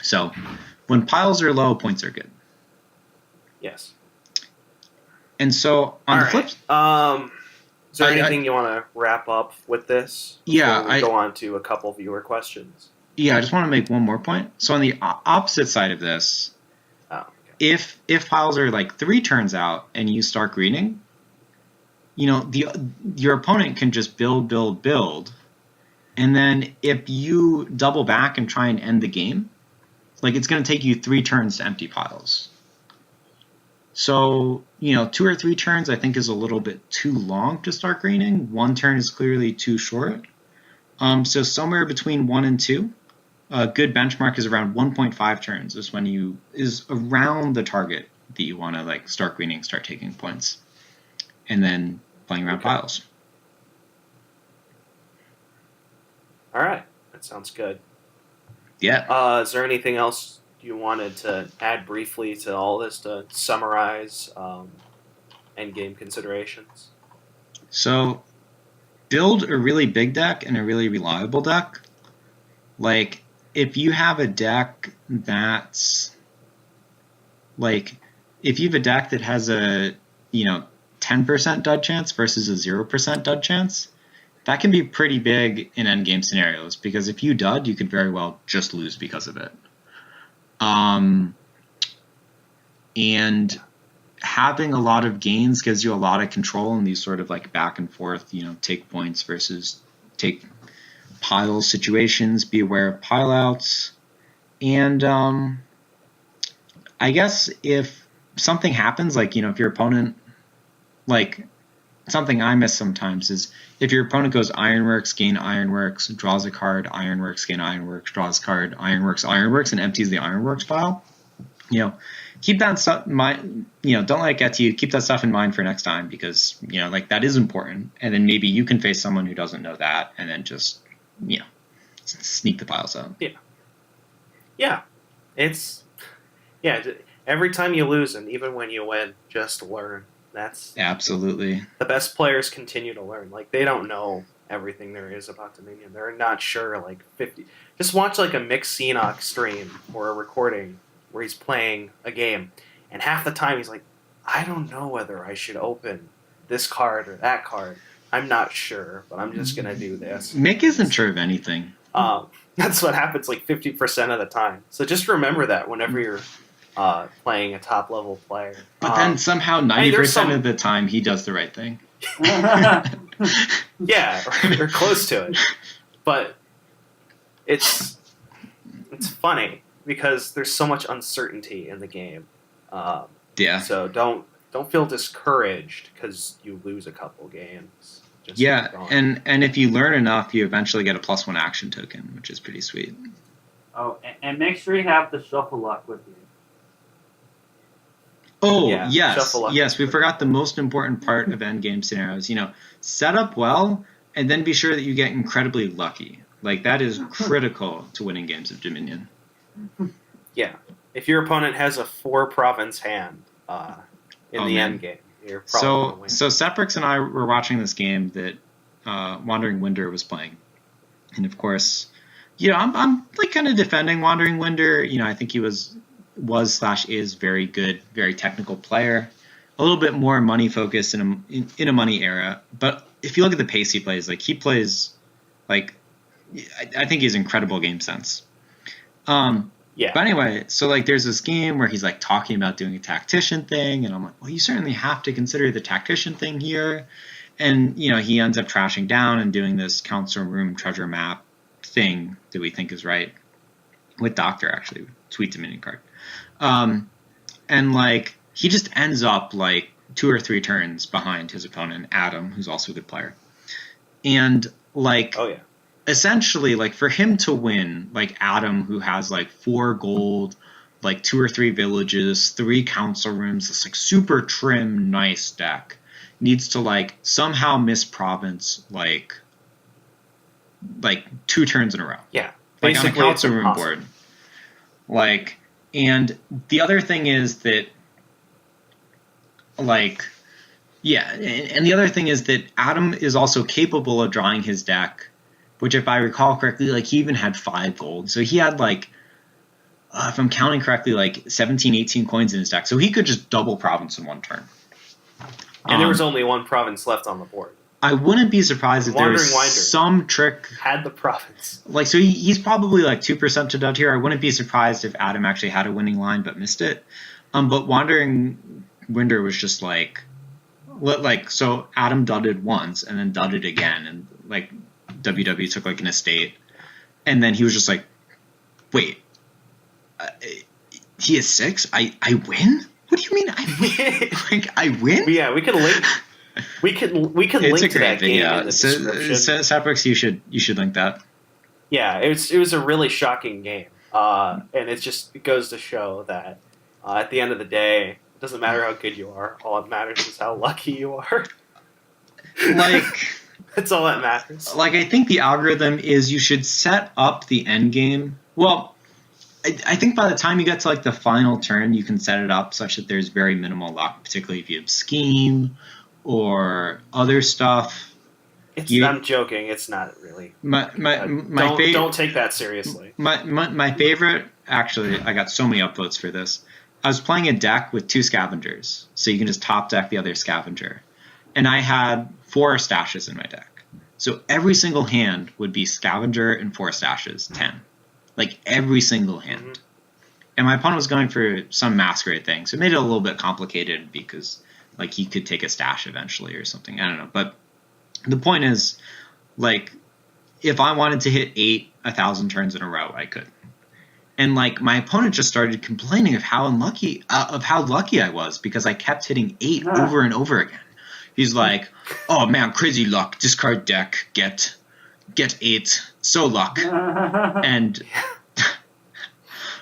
S2: So when piles are low, points are good.
S1: Yes.
S2: And so on the flip...
S1: is there anything you want to wrap up with this?
S2: Yeah.
S1: We go on to a couple viewer questions.
S2: Yeah, I just want to make one more point. So on the opposite side of this, if piles are like 3 turns out and you start greening, your opponent can just build, and then if you double back and try and end the game, like it's going to take you 3 turns to empty piles. So, 2 or 3 turns I think is a little bit too long to start greening. 1 turn is clearly too short. So somewhere between 1 and 2, a good benchmark is around 1.5 turns is around the target that you want to like start greening, start taking points, and then playing around piles.
S1: All right, that sounds good.
S2: Yeah.
S1: Is there anything else you wanted to add briefly to all this to summarize endgame considerations?
S2: So, build a really big deck and a really reliable deck. Like, if you have a deck that's like, if you have a deck that has a 10% dud chance versus a 0% dud chance, that can be pretty big in endgame scenarios, because if you dud, you could very well just lose because of it. And having a lot of gains gives you a lot of control in these sort of like back and forth, take points versus take pile situations, be aware of pile outs. And I guess if something happens, like, if your opponent, like, something I miss sometimes is if your opponent goes Ironworks, gain Ironworks, draws a card, Ironworks, gain Ironworks, draws a card, Ironworks, Ironworks, and empties the Ironworks pile, keep that stuff in mind, don't let it get to you. Keep that stuff in mind for next time, because, like, that is important. And then maybe you can face someone who doesn't know that, and then just, sneak the piles out.
S1: Yeah. Yeah. Every time you lose, and even when you win, just learn. That's
S2: absolutely
S1: the best players continue to learn. Like, they don't know everything there is about Dominion. They're not sure. Like 50. Just watch like a Mick Seanock stream or a recording where he's playing a game, and half the time he's like, I don't know whether I should open this card or that card. I'm not sure, but I'm just gonna do this.
S2: Mick isn't sure of anything.
S1: That's what happens like 50% of the time. So just remember that whenever you're playing a top level player.
S2: But then somehow 90% of the time he does the right thing.
S1: Yeah, or close to it. But it's funny because there's so much uncertainty in the game.
S2: Yeah.
S1: So don't feel discouraged because you lose a couple games. Just
S2: and if you learn enough, you eventually get a +1 action token, which is pretty sweet.
S3: Oh, and make sure you have the shuffle luck with you.
S2: Oh, yes. We forgot the most important part of endgame scenarios. Set up well, and then be sure that you get incredibly lucky. Like, that is critical to winning games of Dominion.
S1: Yeah. If your opponent has a 4-province hand in the endgame, you're probably going to win.
S2: So Seprix and I were watching this game that Wandering Winder was playing. And, of course, I'm like kind of defending Wandering Winder. I think he was /is very good, very technical player, a little bit more money focused in a money era. But if you look at the pace he plays, like, he plays, like, I think he has incredible game sense.
S1: Yeah.
S2: But anyway, so like there's this game where he's like talking about doing a tactician thing, and I'm like, well, you certainly have to consider the tactician thing here. And he ends up trashing down and doing this council room treasure map thing that we think is right with Doctor, actually, sweet Dominion card. And like he just ends up like 2 or 3 turns behind his opponent, Adam, who's also a good player. And like,
S1: oh yeah,
S2: essentially, like, for him to win, like Adam, who has like 4 gold, like 2 or 3 villages, 3 council rooms, this like super trim, nice deck, needs to like somehow miss province like 2 turns in a row.
S1: Yeah,
S2: like on a council room board. Like, and the other thing is that, like, yeah, and the other thing is that Adam is also capable of drawing his deck, which, if I recall correctly, like, he even had 5 gold. So he had, like, if I'm counting correctly, like 17, 18 coins in his deck. So he could just double province in 1 turn.
S1: And there was only 1 province left on the board.
S2: I wouldn't be surprised if there was some trick.
S1: Had the province.
S2: Like, so he's probably like 2% to dud here. I wouldn't be surprised if Adam actually had a winning line but missed it. But Wandering Winder was just like, so Adam dudded once and then dudded again, and like WW took like an estate, and then he was just like, wait, he is 6? I win? What do you mean I win? Like, I win?
S1: Yeah, we can link. We can link to that game in the description.
S2: Seprix, you should link that.
S1: Yeah, it was a really shocking game, and it goes to show that at the end of the day, it doesn't matter how good you are. All that matters is how lucky you are.
S2: Like,
S1: that's all that matters.
S2: Like, I think the algorithm is you should set up the end game. Well, I think by the time you get to like the final turn, you can set it up such that there's very minimal luck, particularly if you have scheme or other stuff.
S1: I'm joking. It's not really.
S2: Don't
S1: take that seriously.
S2: My favorite, actually, I got so many upvotes for this. I was playing a deck with 2 scavengers, so you can just top deck the other scavenger, and I had 4 stashes in my deck. So every single hand would be Scavenger and 4 stashes, 10. Like, every single hand.
S1: Mhm.
S2: And my opponent was going for some Masquerade thing, so it made it a little bit complicated because, like, he could take a stash eventually or something. I don't know. But the point is, like, if I wanted to hit 8 1,000 turns in a row, I could. And, like, my opponent just started complaining of how lucky I was because I kept hitting 8 over and over again. He's like, "Oh man, crazy luck. Discard deck. Get 8. So luck." And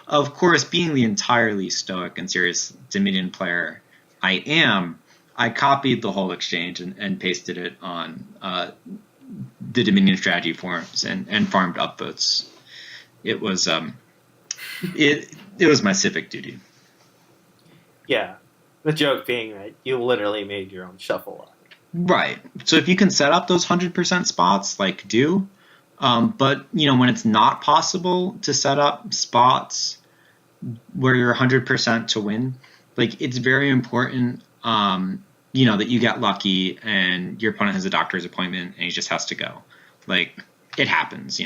S2: of course, being the entirely stoic and serious Dominion player I copied the whole exchange and pasted it on the Dominion strategy forums and farmed upvotes. It was it was my civic duty.
S1: Yeah. The joke being that you literally made your own shuffle luck.
S2: Right. So if you can set up those 100% spots, like, do. But, when it's not possible to set up spots where you're 100% to win, like, it's very important, that you get lucky and your opponent has a doctor's appointment and he just has to go. Like, it happens,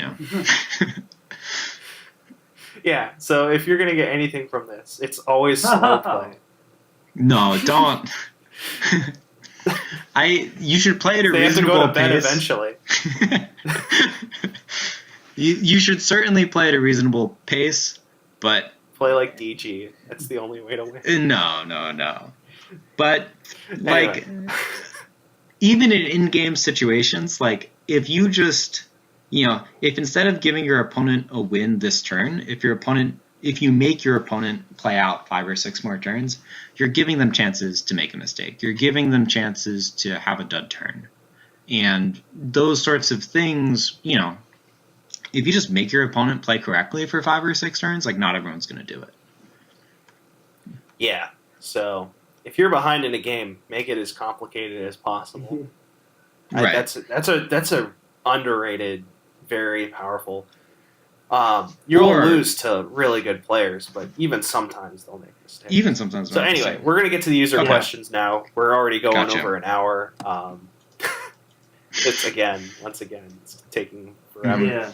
S1: Yeah, so if you're going to get anything from this, it's always slow play.
S2: No, don't. You should play at a
S1: They have to
S2: reasonable
S1: go to bed
S2: pace.
S1: eventually.
S2: You should certainly play at a reasonable pace, but
S1: Play like DG. That's the only way to win.
S2: no. But, like,
S1: Anyway.
S2: even in in-game situations, like, if you just, if instead of giving your opponent a win this turn, if you make your opponent play out 5 or 6 more turns, you're giving them chances to make a mistake. You're giving them chances to have a dud turn. And those sorts of things, if you just make your opponent play correctly for 5 or 6 turns, like, not everyone's going to do it.
S1: Yeah, so if you're behind in a game, make it as complicated as possible.
S2: Right.
S1: That's a underrated, very powerful. You'll lose to really good players, but even sometimes they'll make mistakes.
S2: Even sometimes.
S1: So anyway, we're going to get to the user questions now. We're already going
S2: Gotcha.
S1: over an hour. Once again, it's taking forever.
S3: Yeah.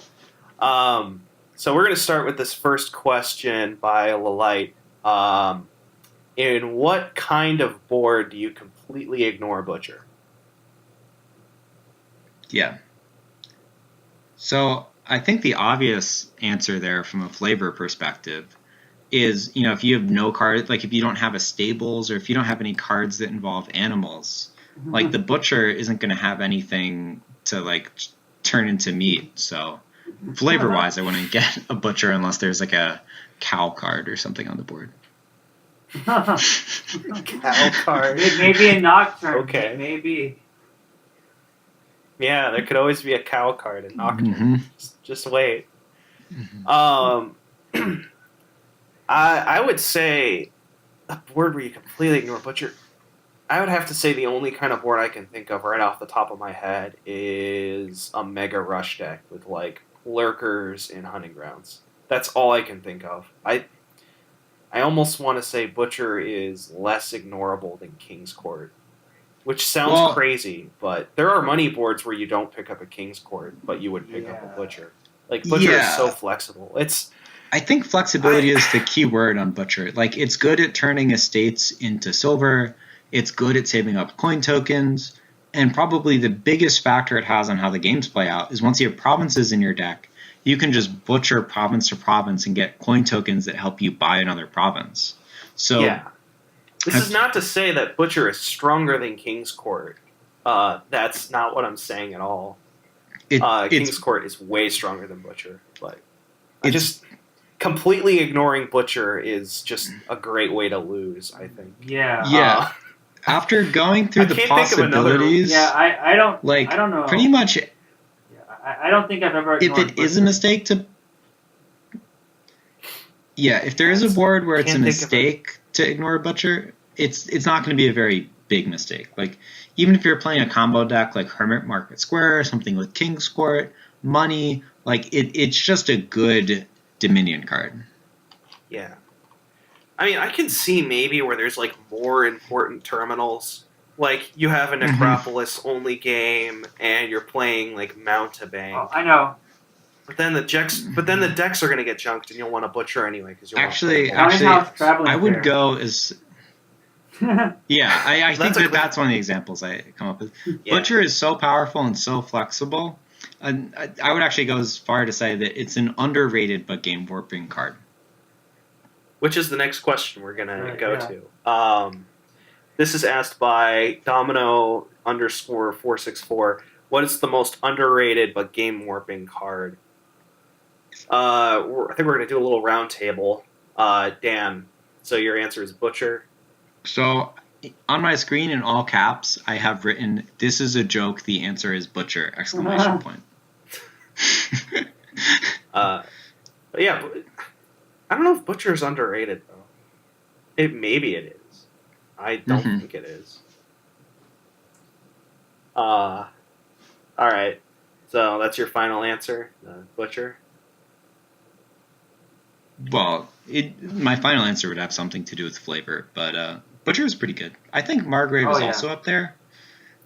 S1: So we're going to start with this first question by Lalite. In what kind of board do you completely ignore Butcher?
S2: Yeah. So I think the obvious answer there from a flavor perspective is, if you have no card, like if you don't have a stables or if you don't have any cards that involve animals, like the Butcher isn't going to have anything to, like, turn into meat. So flavor-wise, I wouldn't get a Butcher unless there's, like, a cow card or something on the board.
S1: Cow card.
S3: Maybe a Nocturne.
S1: Okay.
S3: Maybe.
S1: Yeah, there could always be a cow card in Nocturne.
S2: Mm-hmm.
S1: Just wait. I would say a board where you completely ignore Butcher. I would have to say the only kind of board I can think of right off the top of my head is a Mega Rush deck with, like, Lurkers and Hunting Grounds. That's all I can think of. I almost want to say Butcher is less ignorable than King's Court, which sounds crazy, but there are money boards where you don't pick up a King's Court, but you would pick up a Butcher. Like, Butcher is so flexible.
S2: I think flexibility is the key word on Butcher. Like, it's good at turning estates into silver. It's good at saving up coin tokens. And probably the biggest factor it has on how the games play out is once you have provinces in your deck, you can just butcher province to province and get coin tokens that help you buy another province. So
S1: yeah. This is not to say that Butcher is stronger than King's Court. That's not what I'm saying at all. King's Court is way stronger than Butcher. But just completely ignoring Butcher is just a great way to lose, I think.
S3: Yeah.
S2: After going through the possibilities,
S3: I don't know.
S2: Pretty much.
S3: I don't think I've ever.
S2: If it is a mistake to. Yeah, if there is a board where it's a mistake to ignore a Butcher, it's not going to be a very big mistake. Like, even if you're playing a combo deck like Hermit Market Square, something with King's Court, money, like it's just a good Dominion card.
S1: Yeah. I mean, I can see maybe where there's, like, more important terminals like you have a Necropolis only game and you're playing like Mountebank.
S3: Oh, I know.
S1: But then the decks are gonna get junked and you'll want a Butcher anyway because you'll
S2: Actually,
S3: House Traveling
S2: I would
S3: Fair.
S2: go as yeah. I think
S1: That's
S2: that's one of the examples I come up with.
S1: Yeah.
S2: Butcher is so powerful and so flexible. And I would actually go as far to say that it's an underrated but game warping card.
S1: Which is the next question we're gonna go
S3: yeah.
S1: to. This is asked by Domino_464. What is the most underrated but game warping card? I think we're gonna do a little round table. Dan, so your answer is Butcher.
S2: So on my screen in all caps, I have written, "This is a joke. The answer is Butcher!" Exclamation point.
S1: But yeah, I don't know if Butcher is underrated though. Maybe it is. I don't think it is. All right. So that's your final answer, Butcher.
S2: Well, my final answer would have something to do with flavor, but Butcher is pretty good. I think Margrave is also up there.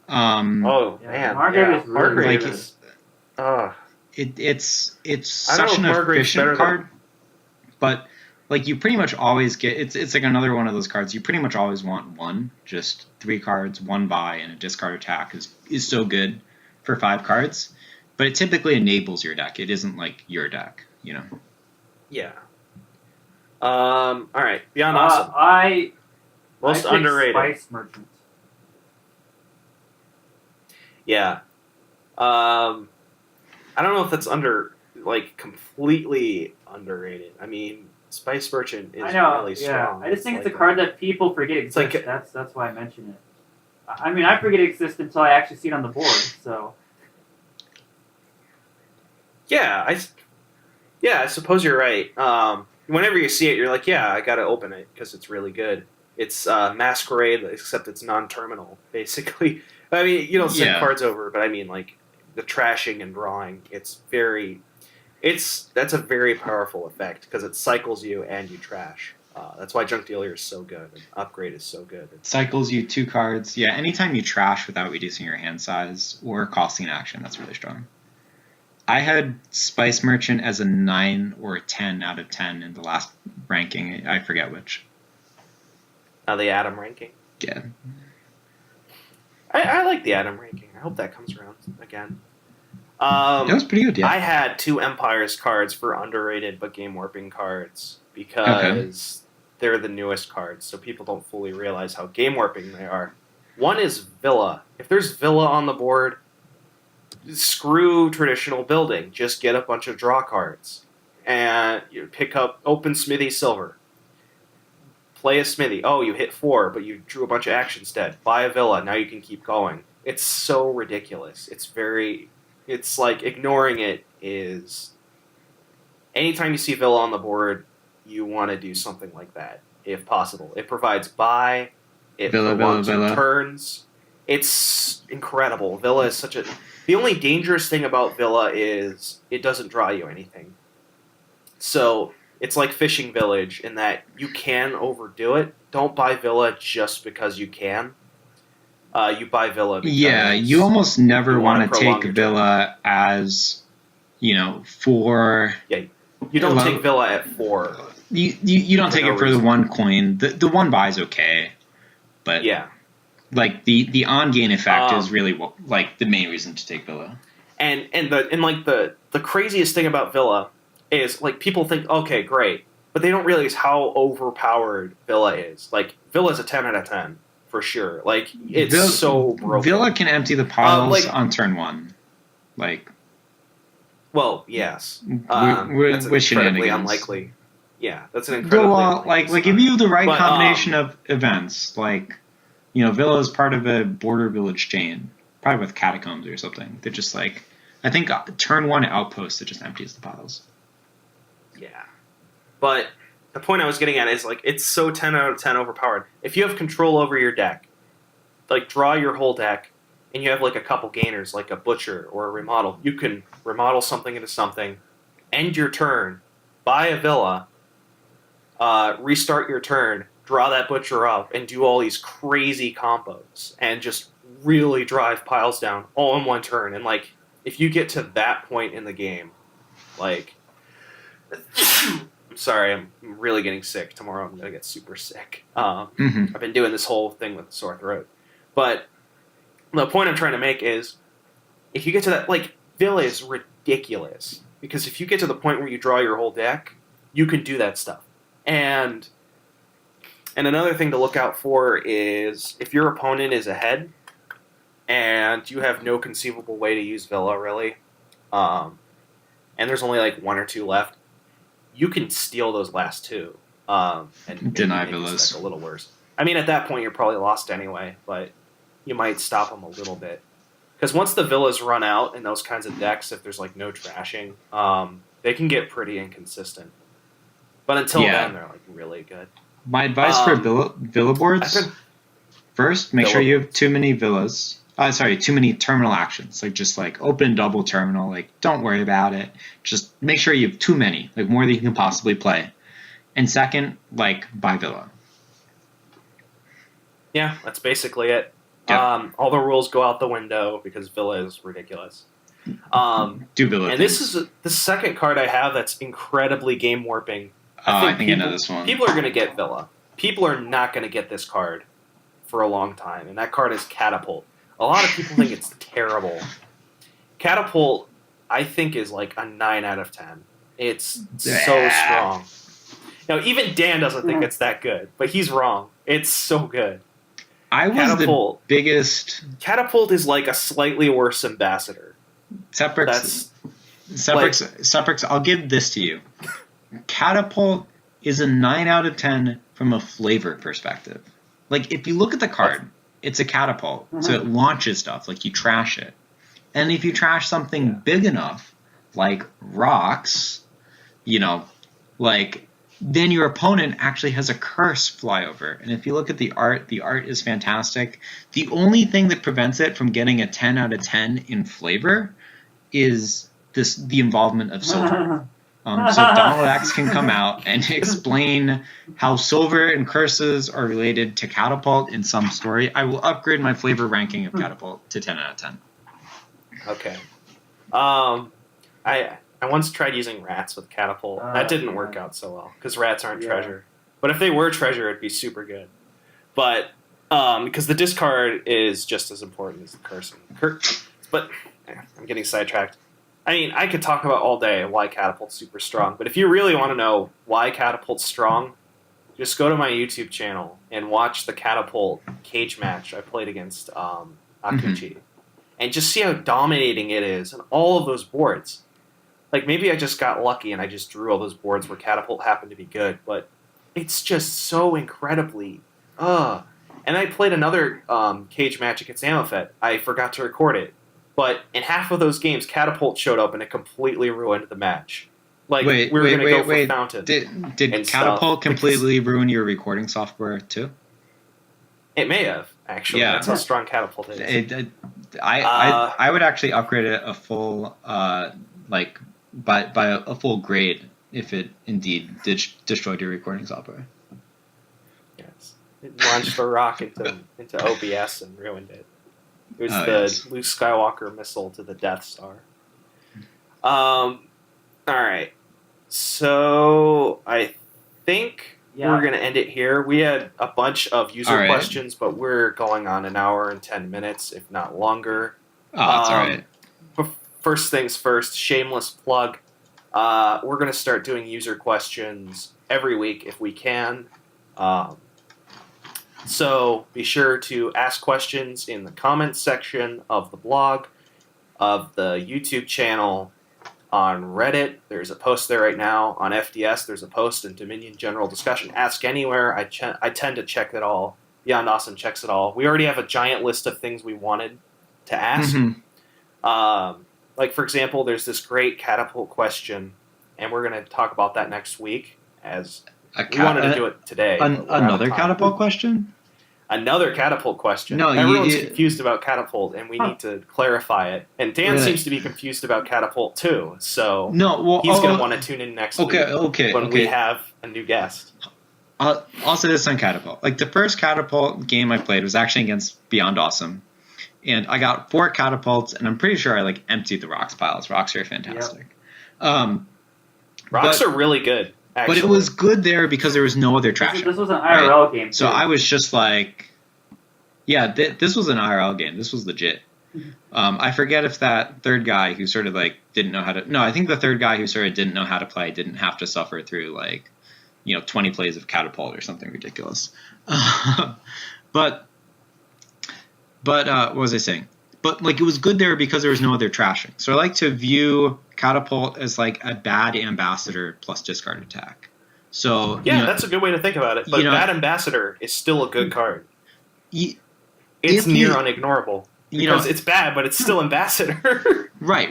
S1: Man,
S3: Margrave is really
S1: Margrave
S3: good.
S1: is.
S2: It's
S1: I don't
S2: such an
S1: know if Margrave's
S2: efficient
S1: better
S2: card, but like you pretty much always get it's like another one of those cards. You pretty much always want one, just 3 cards, 1 buy, and a discard attack is so good for 5 cards. But it typically enables your deck. It isn't like your deck, you know.
S1: Yeah. All right. Beyond Awesome. Most
S3: I
S1: underrated.
S3: Spice Merchant.
S1: Yeah. I don't know if that's completely underrated. I mean, Spice Merchant is really strong.
S3: I just think it's a card that people forget exists. That's why I mention it. I mean, I forget it exists until I actually see it on the board. So.
S1: Yeah, I suppose you're right. Whenever you see it, you're like, yeah, I gotta open it because it's really good. It's Masquerade, except it's non-terminal, basically. I mean, you don't send cards over, but I mean, like, the trashing and drawing, that's a very powerful effect because it cycles you and you trash. That's why Junk Dealer is so good and Upgrade is so good.
S2: Cycles you 2 cards. Yeah, anytime you trash without reducing your hand size or costing action, that's really strong. I had Spice Merchant as a 9 or a 10 out of 10 in the last ranking. I forget which.
S1: The Atom ranking.
S2: Yeah.
S1: I like the Atom ranking. I hope that comes around again.
S2: It was pretty good, yeah.
S1: I had 2 Empires cards for underrated but game warping cards because they're the newest cards, so people don't fully realize how game warping they are. One is Villa. If there's Villa on the board, screw traditional building. Just get a bunch of draw cards. And you pick up Open Smithy Silver. Play a Smithy. Oh, you hit 4, but you drew a bunch of actions instead. Buy a Villa. Now you can keep going. It's so ridiculous. It's like ignoring it is... Anytime you see Villa on the board, you want to do something like that, if possible. It provides buy. It prolongs your turns. It's incredible. Villa is such a... The only dangerous thing about Villa is it doesn't draw you anything. So it's like Fishing Village in that you can overdo it. Don't buy Villa just because you can. You buy Villa because...
S2: Yeah, you almost never want to take Villa as, for...
S1: Yeah, you don't take Villa at 4.
S2: You don't take it for the 1 coin. The 1 buy is okay, but...
S1: Yeah.
S2: Like the on-gain effect is really like the main reason to take Villa.
S1: And the craziest thing about Villa is like people think, okay, great, but they don't realize how overpowered Villa is. Like Villa's a 10 out of 10 for sure. Like it's so broken.
S2: Villa can empty the piles on turn 1. Like,
S1: well, yes,
S2: that's
S1: incredibly unlikely. Yeah, that's an incredibly
S2: like if you have the right combination of events, like. Villa is part of a border village chain, probably with catacombs or something. They're just like, I think turn 1 Outpost, it just empties the piles.
S1: Yeah. But the point I was getting at is, like, it's so 10 out of 10 overpowered. If you have control over your deck, like, draw your whole deck, and you have, like, a couple gainers, like a Butcher or a Remodel, you can remodel something into something, end your turn, buy a Villa, restart your turn, draw that butcher up and do all these crazy combos and just really drive piles down all in one turn. And like, if you get to that point in the game, like, I'm sorry, I'm really getting sick. Tomorrow I'm gonna get super sick. I've been doing this whole thing with a sore throat, but the point I'm trying to make is, if you get to that, like, Villa is ridiculous because if you get to the point where you draw your whole deck, you can do that stuff. And another thing to look out for is if your opponent is ahead and you have no conceivable way to use Villa, really, and there's only like 1 or 2 left, you can steal those last 2 and
S2: deny
S1: make
S2: Villas
S1: this deck a little worse. I mean, at that point, you're probably lost anyway, but you might stop them a little bit. Because once the Villas run out in those kinds of decks, if there's like no trashing, they can get pretty inconsistent. But until then, they're like really good.
S2: My advice for Villa boards: first, make sure you have too many Villas. Too many terminal actions. Like just like open double terminal. Like don't worry about it. Just make sure you have too many, like more than you can possibly play. And second, like buy Villa.
S1: Yeah, that's basically it.
S2: Yep.
S1: All the rules go out the window because Villa is ridiculous.
S2: Do Villa.
S1: And this is the second card I have that's incredibly game warping.
S2: I think I know this one.
S1: People are going to get Villa. People are not going to get this card for a long time, and that card is Catapult. A lot of people think it's terrible. Catapult, I think, is like a 9 out of 10. It's so strong. Now, even Dan doesn't think it's that good, but he's wrong. It's so good.
S2: I was
S1: Catapult.
S2: The biggest...
S1: Catapult is like a slightly worse ambassador.
S2: Seprix, I'll give this to you. Catapult is a 9 out of 10 from a flavor perspective. Like, if you look at the card, it's a catapult, so it launches stuff, like you trash it. And if you trash something big enough, like rocks, then your opponent actually has a curse fly over. And if you look at the art is fantastic. The only thing that prevents it from getting a 10 out of 10 in flavor is the involvement of silver. So Donald X can come out and explain how silver and curses are related to Catapult in some story. I will upgrade my flavor ranking of Catapult to 10 out of 10.
S1: Okay. I once tried using rats with Catapult. That didn't work out so well because rats aren't treasure. But if they were treasure, it'd be super good. But because the discard is just as important as the curse. But I'm getting sidetracked. I mean, I could talk about all day why Catapult's super strong. But if you really want to know why Catapult's strong, just go to my YouTube channel and watch the Catapult cage match I played against Akuchi. And just see how dominating it is on all of those boards. Like, maybe I just got lucky and I just drew all those boards where Catapult happened to be good, but it's just so incredibly... And I played another cage match against Amofet. I forgot to record it. But in half of those games, Catapult showed up and it completely ruined the match. Like, we were going to go for Fountain.
S2: Did Catapult completely ruin your recording software, too?
S1: It may have, actually.
S2: Yeah.
S1: That's how strong Catapult is.
S2: I would actually upgrade it a full... by a full grade if it indeed destroyed your recording software.
S1: Yes. It launched a rock into OBS and ruined it. It was Luke Skywalker missile to the Death Star. All right. So I think we're going to end it here. We had a bunch of user questions, but we're going on an hour and 10 minutes, if not longer.
S2: Oh, that's all right.
S1: First things first, shameless plug. We're going to start doing user questions every week if we can. So be sure to ask questions in the comments section of the blog, of the YouTube channel, on Reddit. There's a post there right now. On FDS, there's a post in Dominion General Discussion. Ask anywhere. I tend to check it all. Beyond Awesome checks it all. We already have a giant list of things we wanted to ask. Like, for example, there's this great Catapult question, and we're going to talk about that next week, as we wanted to do it today.
S2: Another Catapult question?
S1: Another Catapult question.
S2: No,
S1: everyone's confused about Catapult, and we need to clarify it. And Dan seems to be confused about Catapult, too, so he's going to want to tune in next week when we have a new guest.
S2: I'll say this on Catapult. Like the first Catapult game I played was actually against Beyond Awesome, and I got 4 catapults, and I'm pretty sure I like emptied the rocks piles. Rocks are fantastic.
S3: Yep.
S1: Rocks are really good. Actually.
S2: But it was good there because there was no other trashing.
S3: This was an IRL game, too.
S2: So I was just like, yeah, this was an IRL game. This was legit. I forget if that third guy who sort of like didn't know how to. No, I think the third guy who sort of didn't know how to play didn't have to suffer through like, 20 plays of Catapult or something ridiculous. But what was I saying? But like it was good there because there was no other trashing. So I like to view Catapult as like a bad ambassador plus discard attack. So
S1: yeah, that's a good way to think about it. But bad ambassador is still a good card. It's near unignorable because it's bad, but it's still ambassador.
S2: Right.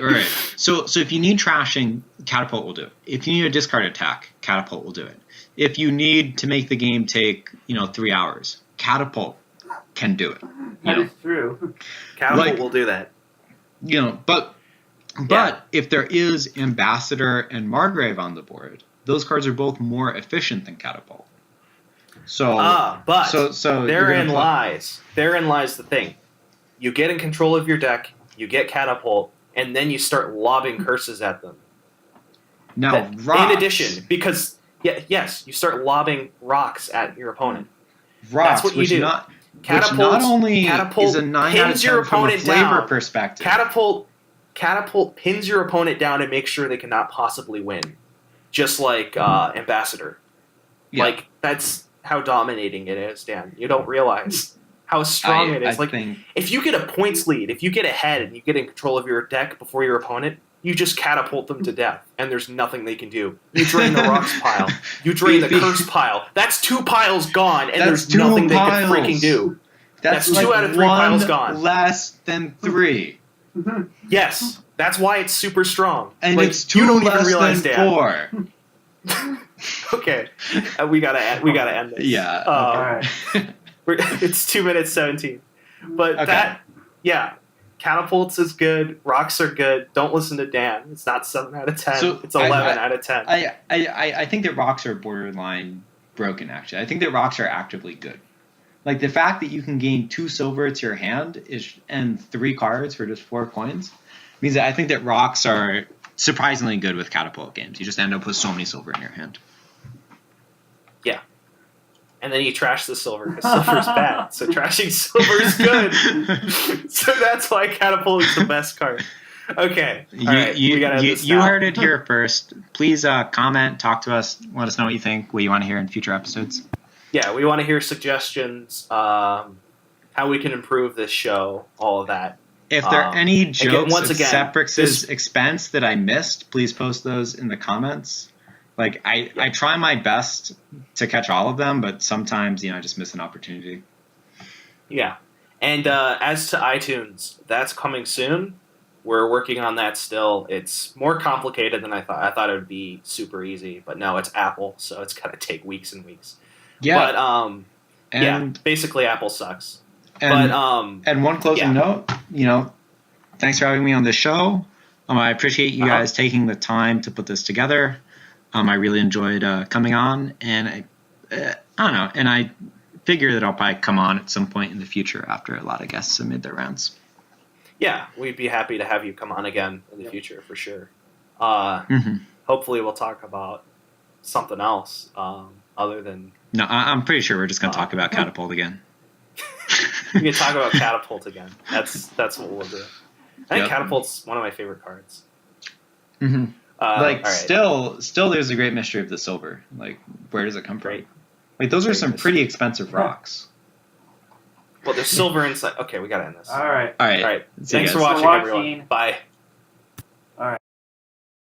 S2: So if you need trashing, Catapult will do it. If you need a discard attack, Catapult will do it. If you need to make the game take 3 hours, Catapult can do it.
S3: That is true.
S1: Catapult will do that.
S2: But if there is Ambassador and Margrave on the board, those cards are both more efficient than Catapult. So therein lies the thing. You get in control of your deck, you get Catapult, and then you start lobbing curses at them. Now,
S1: in addition, because you start lobbing rocks at your opponent.
S2: Rocks,
S1: that's what you do.
S2: Catapult not only is a 9 out of 10 from a flavor perspective.
S1: Catapult pins your opponent down and makes sure they cannot possibly win. Just like Ambassador.
S2: Yeah.
S1: Like, that's how dominating it is, Dan. You don't realize how strong it is. If you get a points lead, if you get ahead and you get in control of your deck before your opponent, you just catapult them to death, and there's nothing they can do. You drain the rocks pile. You drain the curse pile. That's 2 piles gone, and there's nothing they can freaking do. That's 2 out of 3 piles gone.
S2: Less than 3.
S1: Yes, that's why it's super strong.
S2: And it's 2 less than 4.
S1: Okay, we gotta end this.
S2: Yeah.
S3: All right.
S1: It's 2 minutes 17. But Catapults is good. Rocks are good. Don't listen to Dan. It's not 7 out of 10. It's 11 out of 10.
S2: I think that rocks are borderline broken, actually. I think that rocks are actively good. Like, the fact that you can gain 2 silver to your hand and 3 cards for just 4 coins means that I think that rocks are surprisingly good with Catapult games. You just end up with so many silver in your hand.
S1: Yeah. And then you trash the silver because silver's bad. So trashing silver is good. So that's why Catapult is the best card. Okay.
S2: You heard it here first. Please comment, talk to us, let us know what you think, what you want to hear in future episodes.
S1: Yeah, we want to hear suggestions, how we can improve this show, all of that.
S2: If there are any jokes at Seprix's expense that I missed, please post those in the comments. Like, I try my best to catch all of them, but sometimes, I just miss an opportunity.
S1: Yeah. And as to iTunes, that's coming soon. We're working on that still. It's more complicated than I thought. I thought it would be super easy, but no, it's Apple, so it's going to take weeks and weeks.
S2: Yeah.
S1: But, basically Apple sucks.
S2: And one closing note, thanks for having me on this show. I appreciate you guys taking the time to put this together. I really enjoyed coming on, and I don't know, and I figure that I'll probably come on at some point in the future after a lot of guests submit their rounds.
S1: Yeah, we'd be happy to have you come on again in the future for sure. Hopefully we'll talk about something else other than...
S2: No, I'm pretty sure we're just going to talk about Catapult again.
S1: We can talk about Catapult again. That's what we'll do. I think Catapult's one of my favorite cards.
S2: Mm-hmm.
S1: Right.
S2: Still, there's a great mystery of the silver. Like, where does it come from? Like, those are some pretty expensive rocks.
S1: Well, there's silver inside. Okay, we gotta end this.
S3: All right.
S1: Thanks for watching, everyone. Bye.